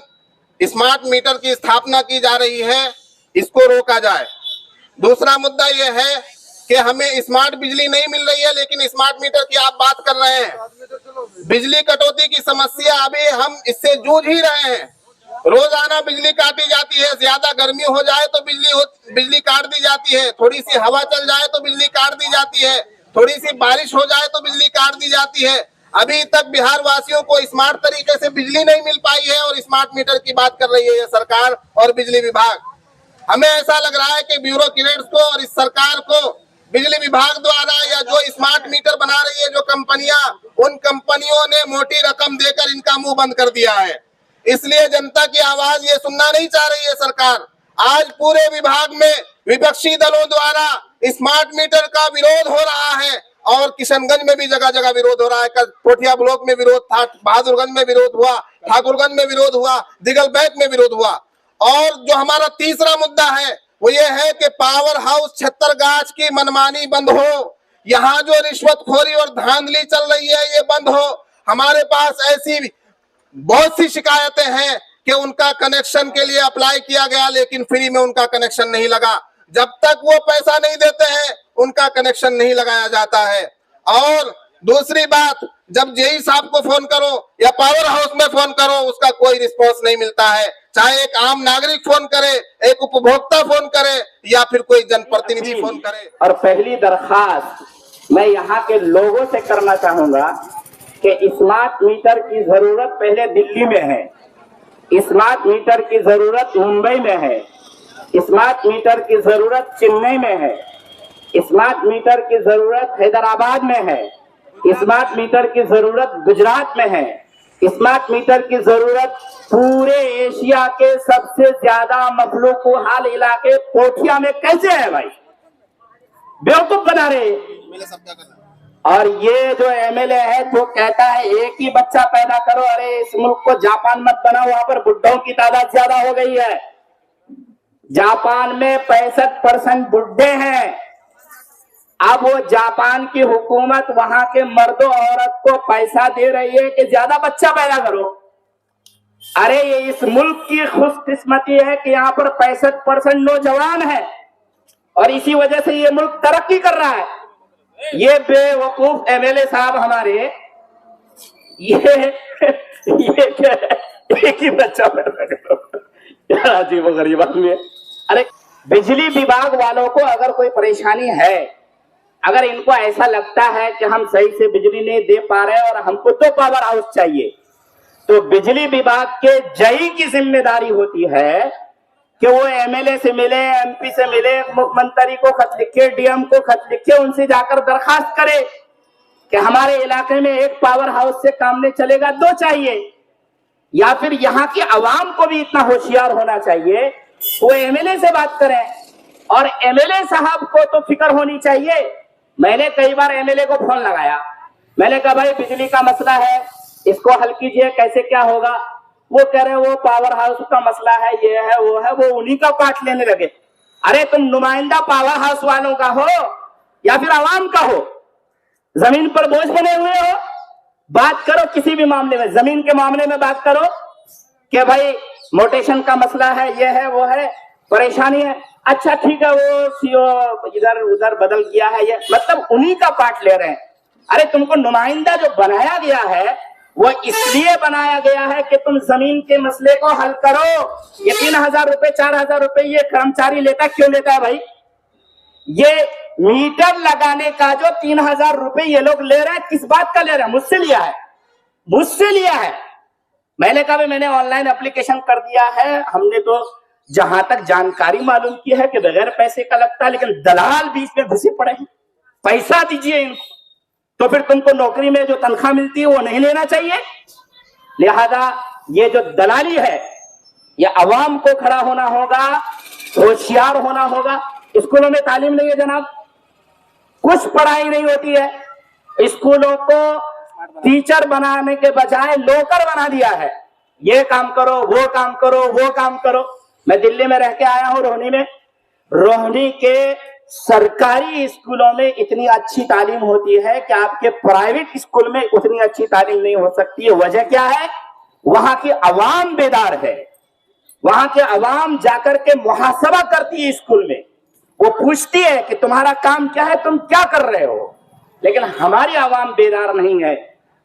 स्मार्ट मीटर की स्थापना की जा रही है, इसको रोका जाए। दूसरा मुद्दा ये है कि हमें स्मार्ट बिजली नहीं मिल रही है, लेकिन स्मार्ट मीटर की आप बात कर रहे हैं। बिजली कटौती की समस्या अभी हम इससे जूझ ही रहे हैं। रोजाना बिजली काटी जाती है, ज्यादा गर्मी हो जाए तो बिजली काट दी जाती है, थोड़ी सी हवा चल जाए तो बिजली काट दी जाती है, थोड़ी सी बारिश हो जाए तो बिजली काट दी जाती है। अभी तक बिहार वासियों को स्मार्ट तरीके से बिजली नहीं मिल पाई है और स्मार्ट मीटर की बात कर रही है ये सरकार और बिजली विभाग। हमें ऐसा लग रहा है कि ब्यूरोक्रेट्स को और इस सरकार को बिजली विभाग द्वारा या जो स्मार्ट मीटर बना रही है जो कंपनियां, उन कंपनियों ने मोटी रकम देकर इनका मुंह बंद कर दिया है। इसलिए जनता की आवाज ये सुनना नहीं चाह रही है सरकार। आज पूरे विभाग में विपक्षी दलों द्वारा स्मार्ट मीटर का विरोध हो रहा है और किशनगंज में भी जगह जगह विरोध हो रहा है। पोठिया ब्लॉक में विरोध था, बहादुरगंज में विरोध हुआ, ठाकुरगंज में विरोध हुआ, दिगलबैत में विरोध हुआ। और जो हमारा तीसरा मुद्दा है वो ये है कि पावर हाउस छत्तरगाछ की मनमानी बंद हो। यहाँ जो रिश्वतखोरी और धांधली चल रही है ये बंद हो। हमारे पास ऐसी बहुत सी शिकायतें हैं कि उनका कनेक्शन के लिए अप्लाई किया गया लेकिन फ्री में उनका कनेक्शन नहीं लगा। जब तक वो पैसा नहीं देते हैं उनका कनेक्शन नहीं लगाया जाता है। और दूसरी बात, जब जेई साहब को फोन करो या पावर हाउस में फोन करो उसका कोई रिस्पॉन्स नहीं मिलता है। चाहे एक आम नागरिक फोन करे, एक उपभोक्ता फोन करे या फिर कोई जनप्रतिनिधि फोन करे। और पहली दरखास्त मैं यहाँ के लोगों से करना चाहूंगा कि स्मार्ट मीटर की जरूरत पहले दिल्ली में है, स्मार्ट मीटर की जरूरत मुंबई में है, स्मार्ट मीटर की जरूरत चेन्नई में है, स्मार्ट मीटर की जरूरत हैदराबाद में है, स्मार्ट मीटर की जरूरत गुजरात में है, स्मार्ट मीटर की जरूरत पूरे एशिया के सबसे ज्यादा मखलूक हाल इलाके पोठिया में कैसे है भाई? बेवकूफ बना रहे। और ये जो एमएलए है जो कहता है एक ही बच्चा पैदा करो, अरे इस मुल्क को जापान मत बनाओ, वहां पर बुड्ढों की तादाद ज्यादा हो गई है। जापान में 65% बुड्ढे हैं। अब वो जापान की हुकूमत वहां के मर्दों औरत को पैसा दे रही है कि ज्यादा बच्चा पैदा करो। अरे ये इस मुल्क की खुशकिस्मती है कि यहाँ पर 65% नौजवान है और इसी वजह से ये मुल्क तरक्की कर रहा है। ये बेवकूफ एमएलए साहब हमारे ये क्या एक ही बच्चा पैदा करो, अजीब गरीब आदमी। अरे बिजली विभाग वालों को अगर कोई परेशानी है, अगर इनको ऐसा लगता है कि हम सही से बिजली नहीं दे पा रहे और हमको तो पावर हाउस चाहिए, तो बिजली विभाग के जेई की जिम्मेदारी होती है कि वो एमएलए से मिले, एमपी से मिले, मुख्यमंत्री को खत लिखे, डीएम को खत लिखे, उनसे जाकर दरखास्त करे कि हमारे इलाके में एक पावर हाउस से काम नहीं चलेगा, दो चाहिए। या फिर यहाँ की आवाम को भी इतना होशियार होना चाहिए वो एमएलए से बात करें। और एमएलए साहब को तो फिक्र होनी चाहिए। मैंने कई बार एमएलए को फोन लगाया, मैंने कहा भाई बिजली का मसला है, इसको हल कीजिए, कैसे क्या होगा। वो कह रहे वो पावर हाउस का मसला है, ये है वो है, वो उन्हीं का पार्ट लेने लगे। अरे तुम नुमाइंदा पावर हाउस वालों का हो या फिर आवाम का हो, जमीन पर बोझ बने हुए हो, बात करो किसी भी मामले में, जमीन के मामले में बात करो कि भाई मोटेशन का मसला है, ये है वो है, परेशानी है। अच्छा ठीक है, वो सीओ इधर उधर बदल गया है, ये मतलब उन्हीं का पार्ट ले रहे हैं। अरे तुमको नुमाइंदा जो बनाया गया है वो इसलिए बनाया गया है कि तुम जमीन के मसले को हल करो। ये 3000 रुपए 4000 रुपए ये कर्मचारी लेता, क्यों लेता है भाई? ये मीटर लगाने का जो 3000 रुपए ये लोग ले रहे हैं, किस बात का ले रहे हैं? मुझसे लिया है, मुझसे लिया है। मैंने कहा मैंने ऑनलाइन एप्लीकेशन कर दिया है, हमने तो जहां तक जानकारी मालूम की है कि बगैर पैसे का लगता है, लेकिन दलाल बीच में घुसे पड़े हैं, पैसा दीजिए इनको, तो फिर तुमको नौकरी में जो तनख्वाह मिलती है वो नहीं लेना चाहिए। लिहाजा ये जो दलाली है ये अवाम को खड़ा होना होगा, होशियार होना होगा। स्कूलों में तालीम नहीं है जनाब, कुछ पढ़ाई नहीं होती है। स्कूलों को टीचर बनाने के बजाय नौकर बना दिया है, ये काम करो, वो काम करो, वो काम करो। मैं दिल्ली में रह के आया हूँ, रोहनी में। रोहनी के सरकारी स्कूलों में इतनी अच्छी तालीम होती है कि आपके प्राइवेट स्कूल में उतनी अच्छी तालीम नहीं हो सकती है। वजह क्या है? वहां की अवाम बेदार है, वहां के अवाम जाकर के मुहासबा करती है स्कूल में, वो पूछती है कि तुम्हारा काम क्या है, तुम क्या कर रहे हो। लेकिन हमारी आवाम बेदार नहीं है।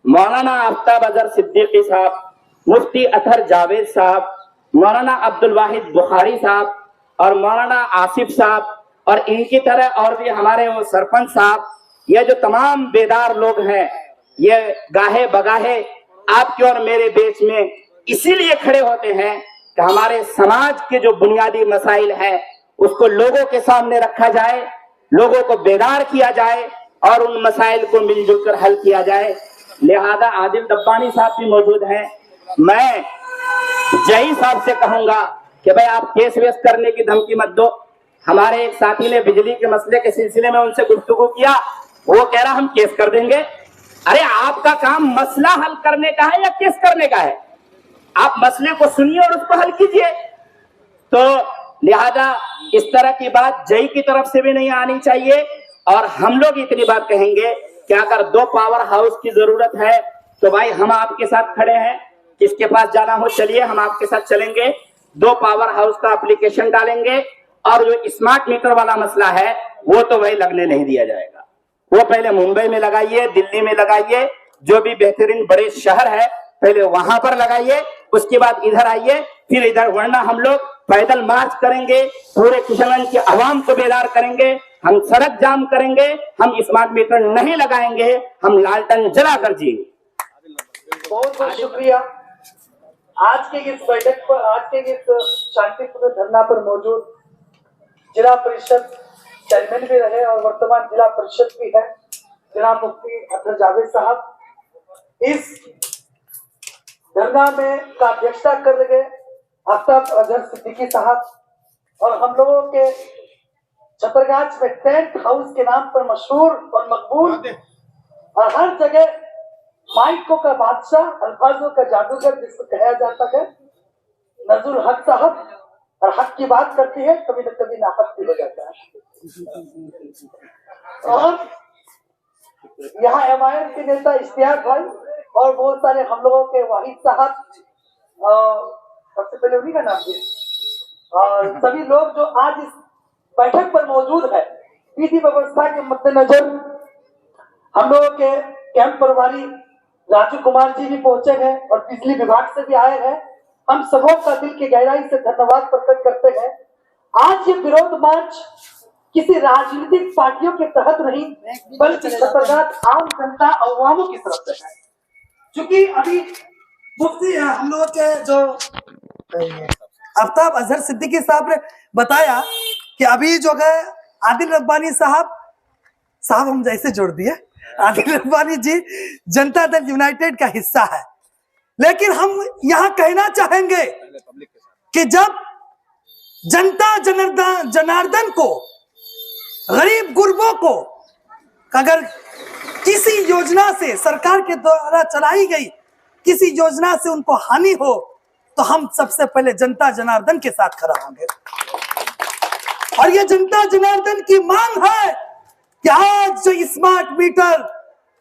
मौलाना आफ्ताब अजहर सिद्दीकी साहब, मुफ्ती अतहर जावेद साहब, मौलाना अब्दुल वाहिद बुखारी साहब और मौलाना आसिफ साहब और इनकी तरह और भी हमारे वो सरपंच साहब, ये जो तमाम बेदार लोग हैं, ये गाहे बगाहे आपके और मेरे बीच में इसीलिए खड़े होते हैं कि हमारे समाज के जो बुनियादी मसाइल है उसको लोगों के सामने रखा जाए, लोगों को बेदार किया जाए और उन मसाइल को मिलजुल कर हल किया जाए। लिहाजा आदिल दब्बानी साहब भी मौजूद हैं। मैं जई साहब से कहूंगा कि भाई आप केस वेस करने की धमकी मत दो। हमारे एक साथी ने बिजली के मसले के सिलसिले में उनसे गुफ्तगू किया, वो कह रहा हम केस कर देंगे। अरे आपका काम मसला हल करने का है या केस करने का है? आप मसले को सुनिए और उसको हल कीजिए। तो लिहाजा इस तरह की बात जय की तरफ से भी नहीं आनी चाहिए। और हम लोग इतनी बात कहेंगे कि अगर 2 पावर हाउस की जरूरत है तो भाई हम आपके साथ खड़े हैं। किसके पास जाना हो चलिए, हम आपके साथ चलेंगे। 2 पावर हाउस का एप्लीकेशन डालेंगे और जो स्मार्ट मीटर वाला मसला है वो तो भाई लगने नहीं दिया जाएगा। वो पहले मुंबई में लगाइए, दिल्ली में लगाइए, जो भी बेहतरीन बड़े शहर है पहले वहां पर लगाइए, उसके बाद इधर आइए, फिर इधर। वरना हम लोग पैदल मार्च करेंगे, पूरे किशनगंज की आवाम को बेदार करेंगे, हम सड़क जाम करेंगे, हम स्मार्ट मीटर नहीं लगाएंगे, हम लालटेन जला कर जिएंगे। बहुत बहुत शुक्रिया। आज के इस बैठक पर, आज के इस शांतिपूर्ण धरना पर मौजूद जिला परिषद चेयरमैन भी रहे और वर्तमान जिला परिषद भी है जनाब मुफ्ती अख्तर जावेद साहब। इस धरना में का अध्यक्षता कर रहे आफ्ताब अजहर सिद्दीकी साहब और हम लोगों के छतरगाछ में टेंट हाउस के नाम पर मशहूर और मकबूल और हर जगह माइकों का बादशाह, अल्फाजों का जादूगर जिसको कहा जाता है, नजरुल हक साहब। और हक की बात करती है कभी न कभी नाहक भी हो जाता है। और यहाँ एमआईएम के नेता इश्तियाक भाई और बहुत सारे हम लोगों के वाहिद साहब, सबसे पहले उन्हीं का नाम दिए, और सभी लोग जो आज इस बैठक पर मौजूद है। विधि व्यवस्था के मद्देनजर हम लोगों के कैंप प्रभारी राजू कुमार जी भी पहुंचे हैं और बिजली विभाग से भी आए हैं। हम सबों का दिल की गहराई से धन्यवाद प्रकट करते हैं। आज ये विरोध मार्च किसी राजनीतिक पार्टियों के तहत नहीं बल्कि छतरगाछ आम जनता अवामों की तरफ से है। क्योंकि अभी मुफ्ती हम लोगों के जो आफ्ताब अजहर सिद्दीकी साहब ने बताया कि अभी जो है आदिल रब्बानी साहब हम जैसे जोड़ दिए, आदिल रब्बानी जी जनता दल यूनाइटेड का हिस्सा है। लेकिन हम यहाँ कहना चाहेंगे कि जब जनता जनार्दन को, गरीब गुरबों को अगर किसी योजना से, सरकार के द्वारा चलाई गई किसी योजना से उनको हानि हो तो हम सबसे पहले जनता जनार्दन के साथ खड़ा होंगे। और ये जनता जनार्दन की मांग है कि आज जो स्मार्ट मीटर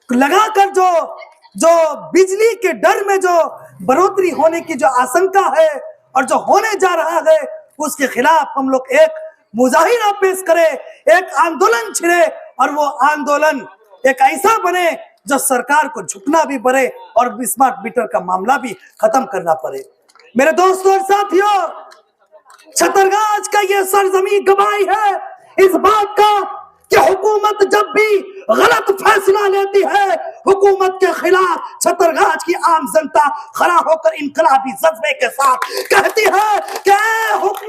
लगाकर जो बिजली के दर में जो बढ़ोतरी होने की जो आशंका है और जो होने जा रहा है उसके खिलाफ हम लोग एक मुजाहिरा पेश करें, एक आंदोलन छिड़े और वो आंदोलन एक ऐसा बने जो सरकार को झुकना भी पड़े और स्मार्ट मीटर का मामला भी खत्म करना पड़े। मेरे दोस्तों और साथियों, छतरगाछ का ये सरजमी गवाही है इस बात का कि हुकूमत जब भी गलत फैसला लेती है, हुकूमत के खिलाफ छतरगाछ की आम जनता खड़ा होकर इनकलाबी जज्बे के साथ कहती है कि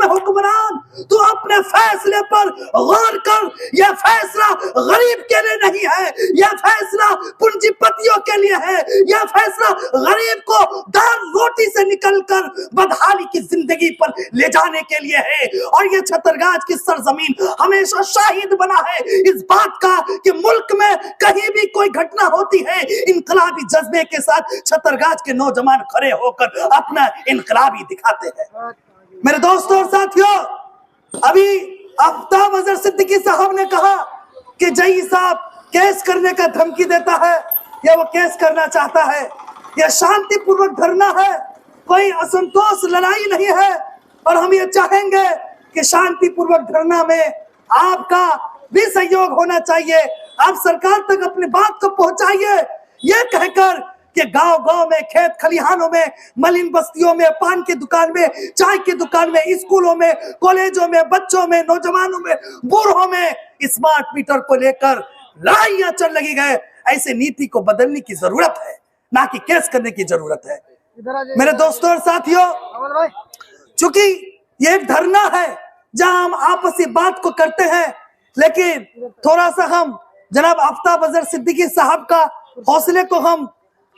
हुक्मरान तू अपने फैसले पर गौर कर। यह फैसला गरीब के लिए नहीं है, यह फैसला पूंजीपतियों के लिए है, यह फैसला गरीब को दाल रोटी से निकलकर बदहाली की जिंदगी पर ले जाने के लिए है। और यह छतरगाछ की सरजमीन हमेशा शाहिद बना है इस बात का कि मुल्क में कहीं भी कोई घटना होती है, इनकलाबी जज्बे के साथ छतरगाछ के नौजवान खड़े होकर अपना इनकलाबी दिखाते हैं। मेरे दोस्तों और साथियों, अभी आफ्ताब अजहर सिद्दीकी साहब ने कहा कि जई साहब केस करने का धमकी देता है या वो केस करना चाहता है। यह शांतिपूर्वक धरना है, कोई असंतोष लड़ाई नहीं है और हम ये चाहेंगे कि शांतिपूर्वक धरना में आपका भी सहयोग होना चाहिए। आप सरकार तक अपनी बात को पहुंचाइए, ये कहकर कि गांव-गांव में, खेत खलिहानों में, मलिन बस्तियों में, पान की दुकान में, चाय की दुकान में, स्कूलों में, कॉलेजों में, बच्चों में, नौजवानों में, बूढ़ों में स्मार्ट मीटर को लेकर लड़ाइयां चल लगी गए। ऐसे नीति को बदलने की जरूरत है, ना कि केस करने की जरूरत है। मेरे दोस्तों और साथियों, चूंकि ये एक धरना है जहां हम आपसी बात को करते हैं, लेकिन थोड़ा सा हम जनाब आफ्ताब अजहर सिद्दीकी साहब का हौसले को हम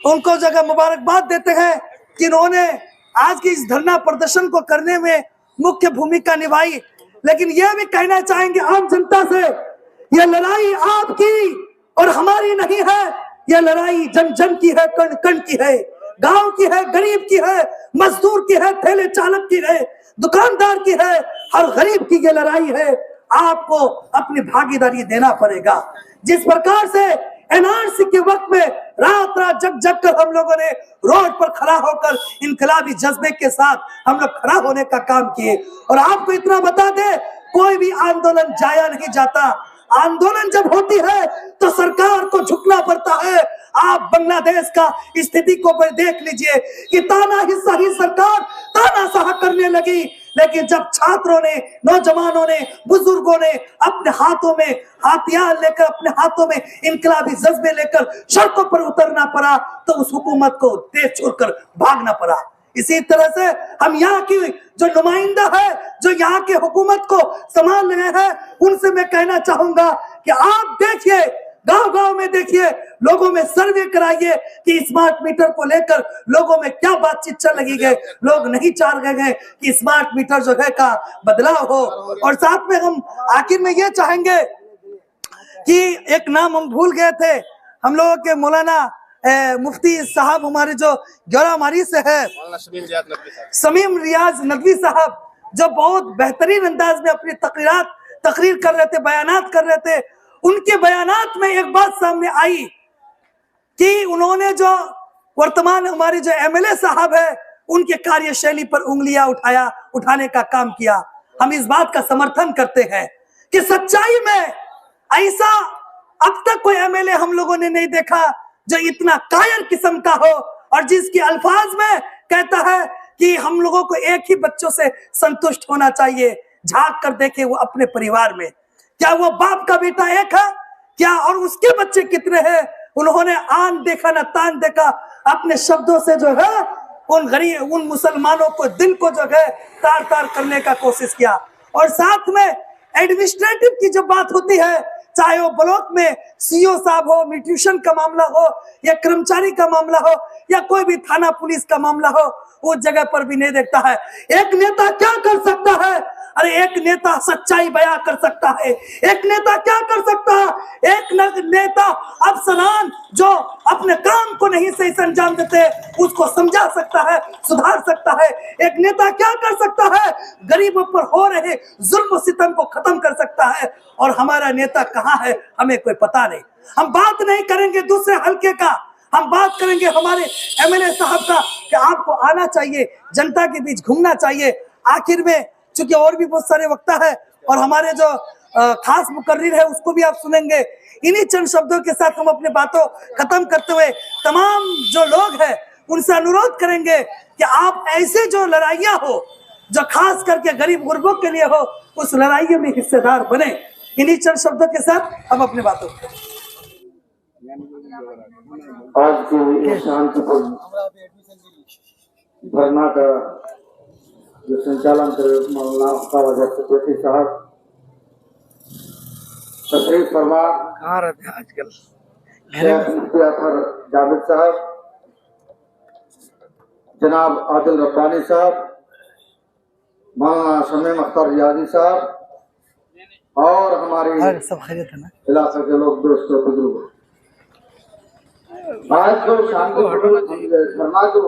उनको जगह मुबारकबाद देते हैं कि उन्होंने आज की इस धरना प्रदर्शन को करने में मुख्य भूमिका निभाई। लेकिन यह भी कहना चाहेंगे आम जनता से, यह लड़ाई आपकी और हमारी नहीं है। ये लड़ाई जन जन की है, कण कण की है, गांव की है, गरीब की है, मजदूर की है, ठेले चालक की है, दुकानदार की है, हर गरीब की ये लड़ाई है। आपको अपनी भागीदारी देना पड़ेगा। जिस प्रकार से एनआरसी के वक्त में रात रात जग जग कर हम लोगों ने रोड पर खड़ा होकर इनकलाबी जज्बे के साथ हम लोग खड़ा होने का काम किए। और आपको इतना बता दे, कोई भी आंदोलन जाया नहीं जाता। आंदोलन जब होती है तो सरकार को झुकना पड़ता है। आप बांग्लादेश का स्थिति को देख लीजिए कि तानाशाही सरकार तानाशाह करने लगी, लेकिन जब छात्रों ने, नौजवानों ने, बुजुर्गों ने अपने हाथों में हथियार लेकर, अपने हाथों में इनकलाबी जज्बे लेकर सड़कों पर उतरना पड़ा, तो उस हुकूमत को देश छोड़कर भागना पड़ा। इसी तरह से हम यहाँ की जो नुमाइंदा है, जो यहाँ के हुकूमत को संभाल रहे हैं, उनसे मैं कहना चाहूंगा कि आप देखिए, गांव गांव में देखिए, लोगों में सर्वे कराइए कि स्मार्ट मीटर को लेकर लोगों में क्या बातचीत चल रही है। लोग नहीं चाह रहे हैं कि स्मार्ट मीटर जो है का बदलाव हो। और साथ में हम आखिर में ये चाहेंगे कि एक नाम हम भूल गए थे, हम लोगों के मौलाना मुफ्ती साहब हमारे जो ग्यारहमारी से है, समीम रियाज नदवी साहब, जो बहुत बेहतरीन अंदाज में अपनी तकरीर कर रहे थे, बयानात कर रहे थे। उनके बयानात में एक बात सामने आई कि उन्होंने जो वर्तमान हमारे जो एमएलए साहब है, उनके कार्यशैली पर उंगलियां उठाने का काम किया। हम इस बात का समर्थन करते हैं कि सच्चाई में ऐसा अब तक कोई एमएलए हम लोगों ने नहीं देखा जो इतना कायर किस्म का हो और जिसके अल्फाज में कहता है कि हम लोगों को एक ही बच्चों से संतुष्ट होना चाहिए। झांक कर देखे वो अपने परिवार में, क्या वो बाप का बेटा एक है क्या, और उसके बच्चे कितने हैं? उन्होंने आन देखा न तान देखा, अपने शब्दों से जो है उन गरीब, उन मुसलमानों को, दिल को जो है तार तार करने का कोशिश किया। और साथ में एडमिनिस्ट्रेटिव की जब बात होती है, चाहे वो ब्लॉक में सीओ साहब हो, न्यूट्रिशन का मामला हो, या कर्मचारी का मामला हो, या कोई भी थाना पुलिस का मामला हो, उस जगह पर भी नहीं देखता है। एक नेता क्या कर सकता है? अरे एक नेता सच्चाई बयां कर सकता है। एक नेता क्या कर सकता है? एक नेता अफसरान जो अपने काम को नहीं सही से अंजाम देते, उसको समझा सकता है, सुधार सकता है। एक नेता क्या कर सकता है? गरीबों पर हो रहे जुल्म सितम को खत्म कर सकता है। और हमारा नेता कहाँ है, हमें कोई पता नहीं। हम बात नहीं करेंगे दूसरे हल्के का, हम बात करेंगे हमारे एमएलए साहब का कि आपको आना चाहिए, जनता के बीच घूमना चाहिए। आखिर में चूंकि और भी बहुत सारे वक्ता है और हमारे जो खास मुकर्रिर है उसको भी आप सुनेंगे। इन्हीं चंद शब्दों के साथ हम अपने बातों खत्म करते हुए तमाम जो लोग हैं उनसे अनुरोध करेंगे कि आप ऐसे जो लड़ाइयाँ हो, जो खास करके गरीब गुरबों के लिए हो, उस लड़ाइयों में हिस्सेदार बने। इन्हीं चंद शब्दों के साथ हम अपनी बातों आज के शांतिपूर्ण धरना का जो संचालन करे मौलाना सेक्रेटरी साहब तशरीफ फरमा, कहाँ रहते हैं आजकल, जावेद साहब, जनाब आदिल रब्बानी साहब, मौलाना शमीम अख्तर रियाजी साहब और हमारे सब खैरियत है ना, इलाके के लोग, दोस्तों, बुजुर्ग, आज जो शांतिपूर्ण धरना जो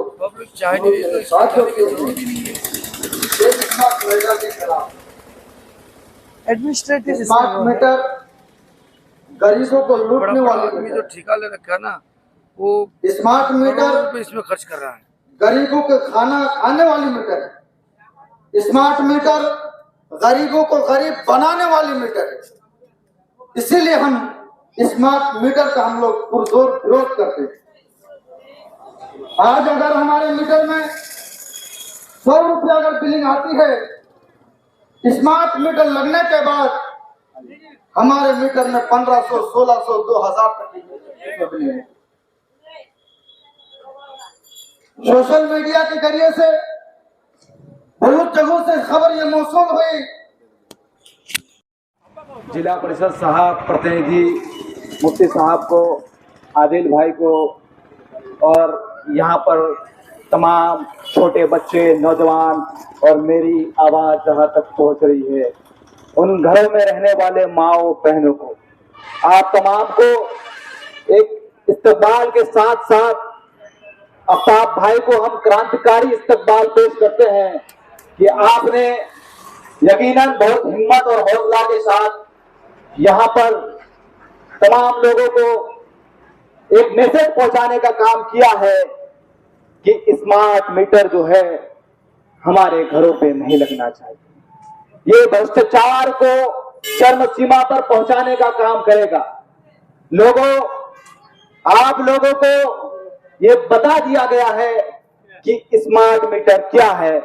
एडमिनिस्ट्रेटिव स्मार्ट मीटर गरीबों को लूटने वाले जो ठेका ले रखा है ना, वो स्मार्ट मीटर इसमें खर्च कर रहा है। गरीबों के खाना खाने वाली मीटर है। स्मार्ट मीटर गरीबों को गरीब बनाने वाली मीटर है। इसीलिए हम स्मार्ट मीटर का हम लोग पुरजोर विरोध करते हैं। आज अगर हमारे मीटर में 100 रुपया अगर बिलिंग आती है, स्मार्ट मीटर लगने के बाद हमारे मीटर में 1500, 1600, 2000 तक की बिलिंग है। सोशल मीडिया के जरिए से बहुत जगहों से खबर ये मौसूल हुई। जिला परिषद साहब, प्रतिनिधि मुफ्ती साहब को, आदिल भाई को और यहाँ पर तमाम छोटे बच्चे, नौजवान और मेरी आवाज़ जहाँ तक पहुँच रही है, उन घरों में रहने वाले माओ बहनों को, आप तमाम को एक इस्तकबाल के साथ साथ आफ्ताब भाई को हम क्रांतिकारी इस्तकबाल पेश करते हैं कि आपने यकीनन बहुत हिम्मत और हौसला के साथ यहाँ पर तमाम लोगों को एक मैसेज पहुंचाने का काम किया है कि स्मार्ट मीटर जो है हमारे घरों पे नहीं लगना चाहिए। ये भ्रष्टाचार को चरम सीमा पर पहुंचाने का काम करेगा। लोगों, आप लोगों को ये बता दिया गया है कि स्मार्ट मीटर क्या है,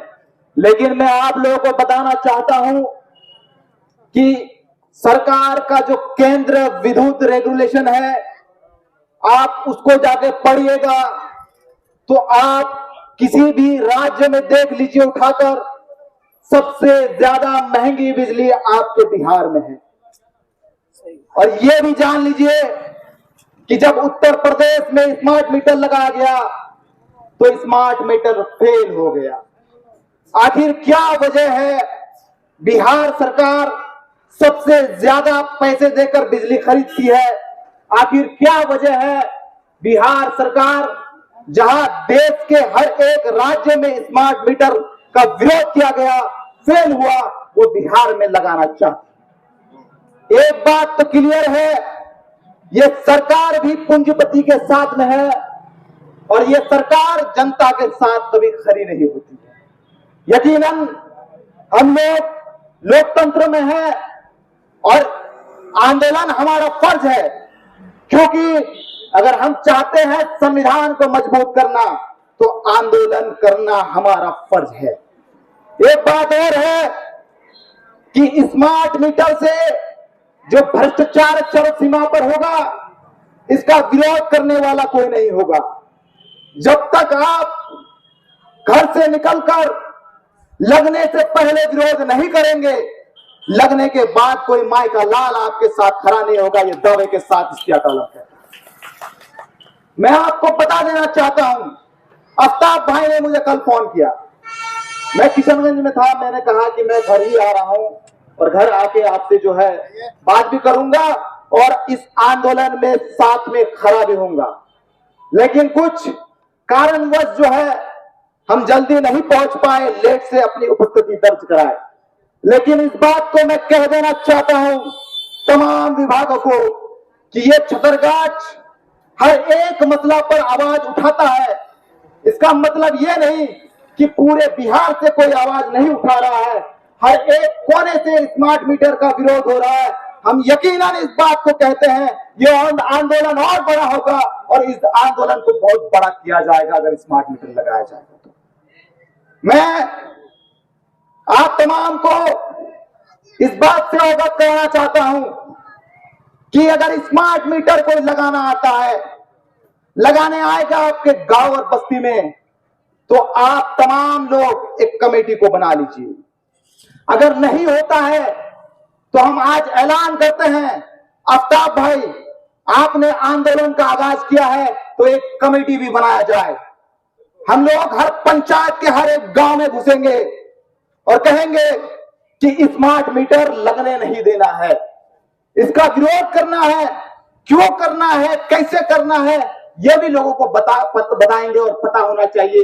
लेकिन मैं आप लोगों को बताना चाहता हूं कि सरकार का जो केंद्र विद्युत रेगुलेशन है, आप उसको जाके पढ़िएगा तो आप किसी भी राज्य में देख लीजिए उठाकर, सबसे ज्यादा महंगी बिजली आपके बिहार में है। और ये भी जान लीजिए कि जब उत्तर प्रदेश में स्मार्ट मीटर लगाया गया तो स्मार्ट मीटर फेल हो गया। आखिर क्या वजह है? बिहार सरकार सबसे ज्यादा पैसे देकर बिजली खरीदती है। आखिर क्या वजह है? बिहार सरकार जहां देश के हर एक राज्य में स्मार्ट मीटर का विरोध किया गया, फेल हुआ, वो बिहार में लगाना चाहती। एक बात तो क्लियर है, ये सरकार भी पूंजीपति के साथ में है और ये सरकार जनता के साथ कभी खड़ी नहीं होती है। यकीनन हम लोग लोकतंत्र में हैं और आंदोलन हमारा फर्ज है, क्योंकि अगर हम चाहते हैं संविधान को मजबूत करना तो आंदोलन करना हमारा फर्ज है। एक बात और है कि स्मार्ट मीटर से जो भ्रष्टाचार चरम सीमा पर होगा, इसका विरोध करने वाला कोई नहीं होगा। जब तक आप घर से निकलकर लगने से पहले विरोध नहीं करेंगे, लगने के बाद कोई माई का लाल आपके साथ खड़ा नहीं होगा। ये दावे के साथ इसकी अदालत है। मैं आपको बता देना चाहता हूं, आफ्ताब भाई ने मुझे कल फोन किया, मैं किशनगंज में था, मैंने कहा कि मैं घर ही आ रहा हूं और घर आके आपसे जो है बात भी करूंगा और इस आंदोलन में साथ में खड़ा भी होऊंगा। लेकिन कुछ कारणवश जो है हम जल्दी नहीं पहुंच पाए, लेट से अपनी उपस्थिति दर्ज कराए। लेकिन इस बात को मैं कह देना चाहता हूं तमाम विभागों को कि ये छतरगाछ हर एक मसला पर आवाज उठाता है। इसका मतलब ये नहीं कि पूरे बिहार से कोई आवाज नहीं उठा रहा है। हर एक कोने से स्मार्ट मीटर का विरोध हो रहा है। हम यकीनन इस बात को कहते हैं, ये आंदोलन और बड़ा होगा और इस आंदोलन को बहुत बड़ा किया जाएगा अगर स्मार्ट मीटर लगाया जाएगा तो। मैं आप तमाम को इस बात से अवगत कराना चाहता हूं कि अगर स्मार्ट मीटर को लगाना आता है, लगाने आएगा आपके गांव और बस्ती में, तो आप तमाम लोग एक कमेटी को बना लीजिए। अगर नहीं होता है तो हम आज ऐलान करते हैं, आफ्ताब भाई आपने आंदोलन का आगाज किया है तो एक कमेटी भी बनाया जाए। हम लोग हर पंचायत के हर एक गांव में घुसेंगे और कहेंगे कि स्मार्ट मीटर लगने नहीं देना है, इसका विरोध करना है, क्यों करना है, कैसे करना है, यह भी लोगों को बताएंगे और पता होना चाहिए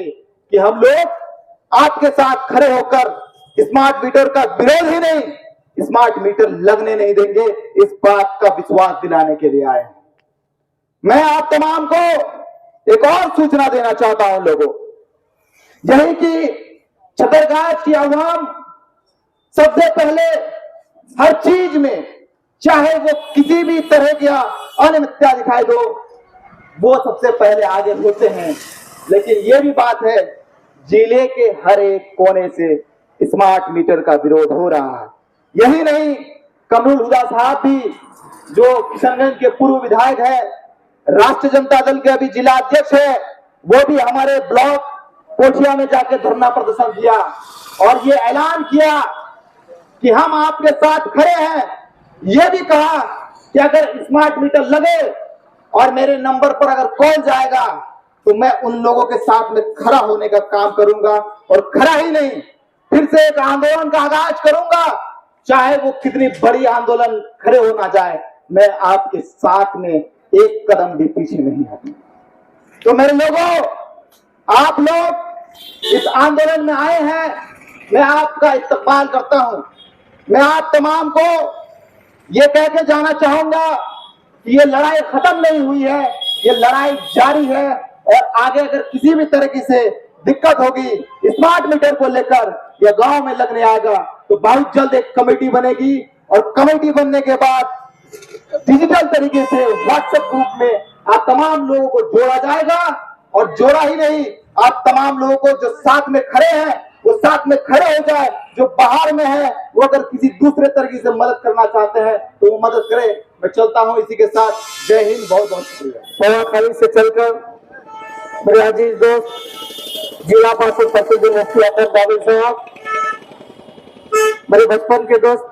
कि हम लोग आपके साथ खड़े होकर स्मार्ट मीटर का विरोध ही नहीं, स्मार्ट मीटर लगने नहीं देंगे, इस बात का विश्वास दिलाने के लिए आए हैं। मैं आप तमाम को एक और सूचना देना चाहता हूं लोगों, यही कि छतरगाछ की आवाम सबसे पहले हर चीज में, चाहे वो किसी भी तरह की अनियमितता दिखाई दो, वो सबसे पहले आगे होते हैं। लेकिन ये भी बात है, जिले के हर एक कोने से स्मार्ट मीटर का विरोध हो रहा है। यही नहीं, कमरुल हुदा साहब भी जो किशनगंज के पूर्व विधायक है, राष्ट्रीय जनता दल के अभी जिला अध्यक्ष है, वो भी हमारे ब्लॉक कोठिया में जाकर धरना प्रदर्शन किया और ये ऐलान किया कि हम आपके साथ खड़े हैं। यह भी कहा कि अगर स्मार्ट मीटर लगे और मेरे नंबर पर अगर कॉल जाएगा तो मैं उन लोगों के साथ में खड़ा होने का काम करूंगा, और खड़ा ही नहीं, फिर से एक आंदोलन का आगाज करूंगा, चाहे वो कितनी बड़ी आंदोलन खड़े होना जाए, मैं आपके साथ में एक कदम भी पीछे नहीं हटी। तो मेरे लोगों, आप लोग इस आंदोलन में आए हैं, मैं आपका इस्तकबाल करता हूं। मैं आप तमाम को ये कह के जाना चाहूंगा कि ये लड़ाई खत्म नहीं हुई है, ये लड़ाई जारी है और आगे अगर किसी भी तरीके से दिक्कत होगी स्मार्ट मीटर को लेकर या गांव में लगने आएगा तो बहुत जल्द एक कमेटी बनेगी और कमेटी बनने के बाद डिजिटल तरीके से व्हाट्सएप ग्रुप में आप तमाम लोगों को जोड़ा जाएगा और जोड़ा ही नहीं, आप तमाम लोगों को जो साथ में खड़े हैं वो साथ में खड़े हो जाए, जो बाहर में है वो अगर किसी दूसरे तरीके से मदद करना चाहते हैं तो वो मदद करे। मैं चलता हूं इसी के साथ। जय हिंद, बहुत बहुत शुक्रिया। खाली से चलकर मेरे अजीज दोस्त जिला पार्षद प्रसिद्ध मुफ्ती अतर दाविल साहब, मेरे बचपन के दोस्त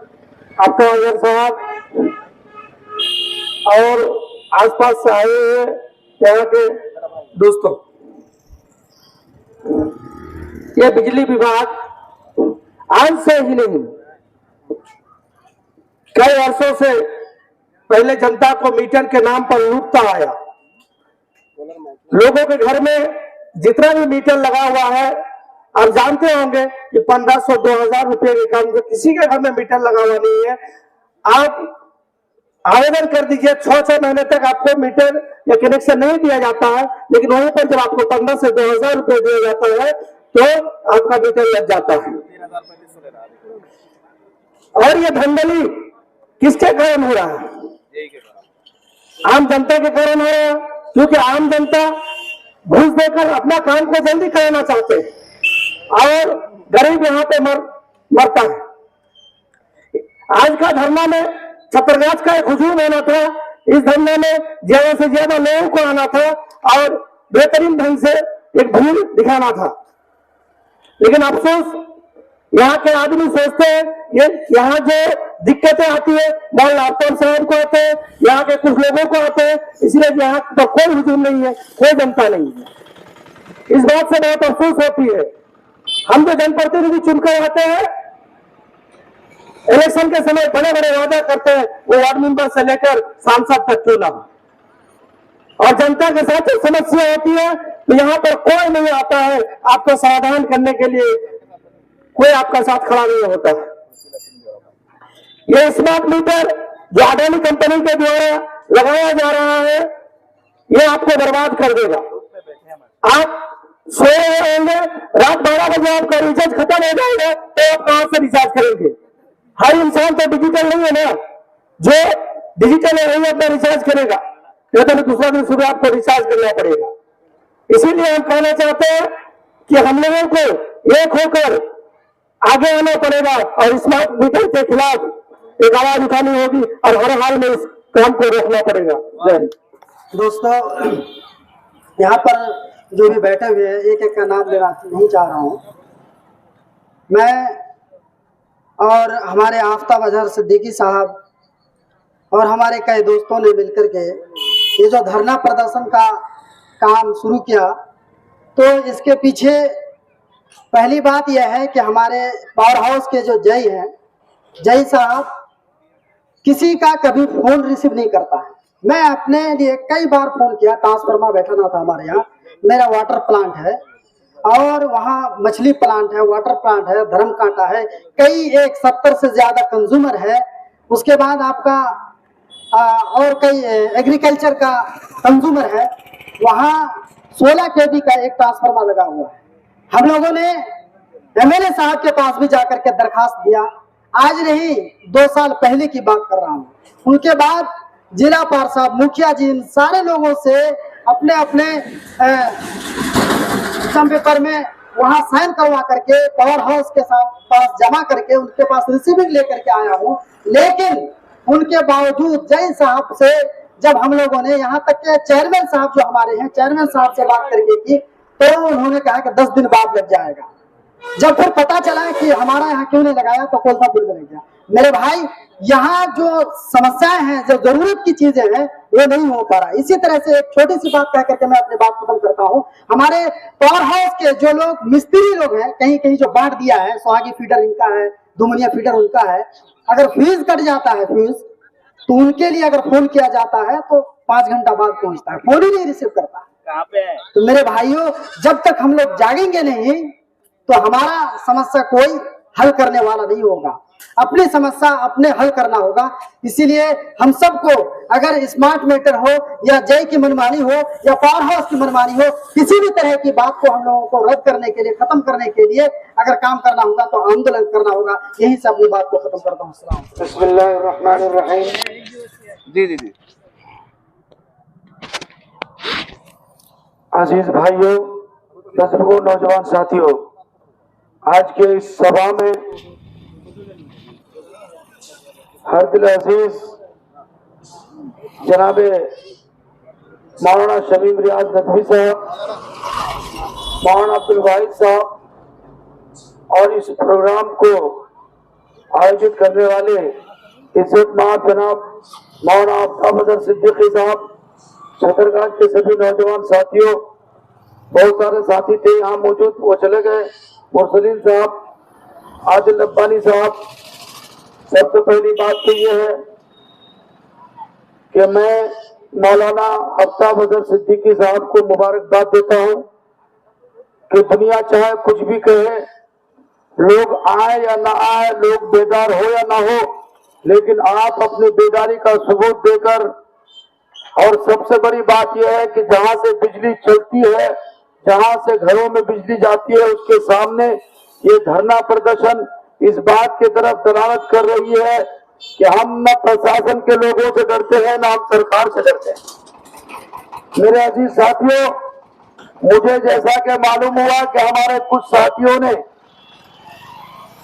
आपका अजहर साहब और आसपास से आए हुए यहाँ के दोस्तों, ये बिजली विभाग आज से ही नहीं कई वर्षों से पहले जनता को मीटर के नाम पर लूटता आया। लोगों के घर में जितना भी मीटर लगा हुआ है, आप जानते होंगे कि 1500-2000 रुपए के काम से किसी के घर में मीटर लगा हुआ नहीं है। आप आवेदन कर दीजिए, 6-6 महीने तक आपको मीटर या कनेक्शन नहीं दिया जाता है, लेकिन वहीं पर जब आपको 1500 से 2000 रुपए दिया जाता है तो आपका मीटर लग जाता है। और ये धांधली किसके कारण हो रहा है? आम जनता के कारण हो रहा है, क्योंकि आम जनता घूस देकर अपना काम को जल्दी कराना चाहते हैं और गरीब यहाँ पे मरता है। आज का धरना में छतरगाछ का एक हुजूम होना था, इस धरने में ज्यादा से ज्यादा लोगों को आना था और बेहतरीन ढंग से एक भीड़ दिखाना था। लेकिन अफसोस यहाँ के आदमी सोचते हैं ये यहाँ जो दिक्कतें आती है मौलाना अख्तर साहब को आते हैं, यहाँ के कुछ लोगों को आते हैं, इसलिए यहाँ पर कोई हुजूम नहीं है, कोई जनता नहीं है। इस बात से बहुत अफसोस होती है। हम जो जनप्रतिनिधि चुनकर आते हैं, इलेक्शन के समय बड़े बड़े वादा करते हैं, वो वार्ड मेंबर से लेकर सांसद तक क्यों ना, और जनता के साथ जो समस्या होती है तो यहाँ पर कोई नहीं आता है आपको समाधान करने के लिए, कोई आपका साथ खड़ा नहीं होता है। ये स्मार्ट मीटर जो अडानी कंपनी के द्वारा लगाया जा रहा है, ये आपको बर्बाद कर देगा। आप सोए रहेंगे, रात 12 बजे आपका रिचार्ज खत्म हो जाएगा तो आप कहां से रिचार्ज करेंगे? हर इंसान तो डिजिटल नहीं है ना, जो डिजिटल है वही अपना रिचार्ज करेगा, या तो दूसरा दिन सुबह आपको रिचार्ज करना पड़ेगा। इसीलिए हम कहना चाहते हैं कि हम लोगों को एक होकर आगे आना पड़ेगा और स्मार्ट मीटर के खिलाफ एक आवाज उठानी होगी और हर हाल में इस काम को रोकना पड़ेगा। दोस्तों, यहाँ पर जो भी बैठे हुए हैं एक एक का नाम लेना नहीं चाह रहा हूँ मैं, और हमारे आफ्ताब अजहर सिद्दीकी साहब और हमारे कई दोस्तों ने मिलकर के ये जो धरना प्रदर्शन का काम शुरू किया, तो इसके पीछे पहली बात यह है कि हमारे पावर हाउस के जो जय हैं, जय साहब किसी का कभी फोन रिसीव नहीं करता है। मैं अपने लिए कई बार फोन किया, ट्रांसफार्मर बैठाना था हमारे यहाँ, मेरा वाटर प्लांट है और वहाँ मछली प्लांट है, वाटर प्लांट है, धर्म कांटा है, कई 70 से ज्यादा कंज्यूमर है। उसके बाद आपका और कई एग्रीकल्चर का कंज्यूमर है, वहाँ 16 kV का एक ट्रांसफार्मर लगा हुआ है। हम लोगों ने एमएलए साहब के पास भी जाकर के दरखास्त दिया, आज नहीं 2 साल पहले की बात कर रहा हूँ। उनके बाद जिला पार्षद, मुखिया जी, इन सारे लोगों से अपने अपने पेपर में वहाँ साइन करवा करके पावर हाउस के पास जमा करके उनके पास रिसीविंग लेकर के आया हूँ। लेकिन उनके बावजूद जय साहब से जब हम लोगों ने, यहाँ तक के चेयरमैन साहब जो हमारे हैं, चेयरमैन साहब से बात करके की तो उन्होंने कहा कि 10 दिन बाद लग जाएगा। जब फिर पता चला कि हमारा यहाँ क्यों नहीं लगाया तो कोलकापुर में लग गया। मेरे भाई, यहाँ जो समस्याएं हैं, जो जरूरत की चीजें हैं, वो नहीं हो पा रहा। इसी तरह से एक छोटी सी बात कह करके मैं अपनी बात खत्म करता हूँ। हमारे पावर हाउस के जो लोग मिस्त्री लोग हैं, कहीं कहीं जो बांट दिया है, सुहागी फीडर इनका है, दुमनिया फीडर उनका है, अगर फ्यूज कट जाता है, फ्यूज तो उनके लिए अगर फोन किया जाता है तो 5 घंटा बाद पहुंचता है, फोन ही नहीं रिसीव करता। कहाँ पे है? तो मेरे भाइयों, जब तक हम लोग जागेंगे नहीं तो हमारा समस्या कोई हल करने वाला नहीं होगा। अपनी समस्या अपने हल करना होगा। इसीलिए हम सबको अगर स्मार्ट मीटर हो या जय की मनमानी हो या पावर हाउस की मनमानी हो, किसी भी तरह की बात को हम लोगों को रद्द करने के लिए, खत्म करने के लिए अगर काम करना होगा तो आंदोलन करना होगा। यही से अपनी बात को खत्म करता हूँ। बिस्मिल्लाहिर्रहमानिर्रहीम। जी। अजीज भाइयों, बुजुर्गों, नौजवान साथियों, आज के इस सभा में हर दिल अजीज जनाबे मौलाना शमीम रियाज नदवी साहब, मौलाना अब्दुल वाहिद साहब और इस प्रोग्राम को आयोजित करने वाले इज्जतमाब जनाब मौलाना अब्दुल सिद्दीकी साहब, छतरगाछ के सभी नौजवान साथियों, बहुत सारे साथी थे यहाँ मौजूद, वो चले गए। मुरसलीन साहब, आदिल रब्बानी साहब, सबसे पहली बात तो ये है कि मैं मौलाना आफ्ताब अजहर सिद्दीकी साहब को मुबारकबाद देता हूँ कि दुनिया चाहे कुछ भी कहे, लोग आए या ना आए, लोग बेदार हो या ना हो, लेकिन आप अपनी बेदारी का सबूत देकर, और सबसे बड़ी बात यह है कि जहां से बिजली चलती है, जहां से घरों में बिजली जाती है, उसके सामने ये धरना प्रदर्शन इस बात की तरफ दलालत कर रही है कि हम न प्रशासन के लोगों से डरते हैं, न हम सरकार से डरते हैं। मेरे अजीज साथियों, मुझे जैसा कि मालूम हुआ कि हमारे कुछ साथियों ने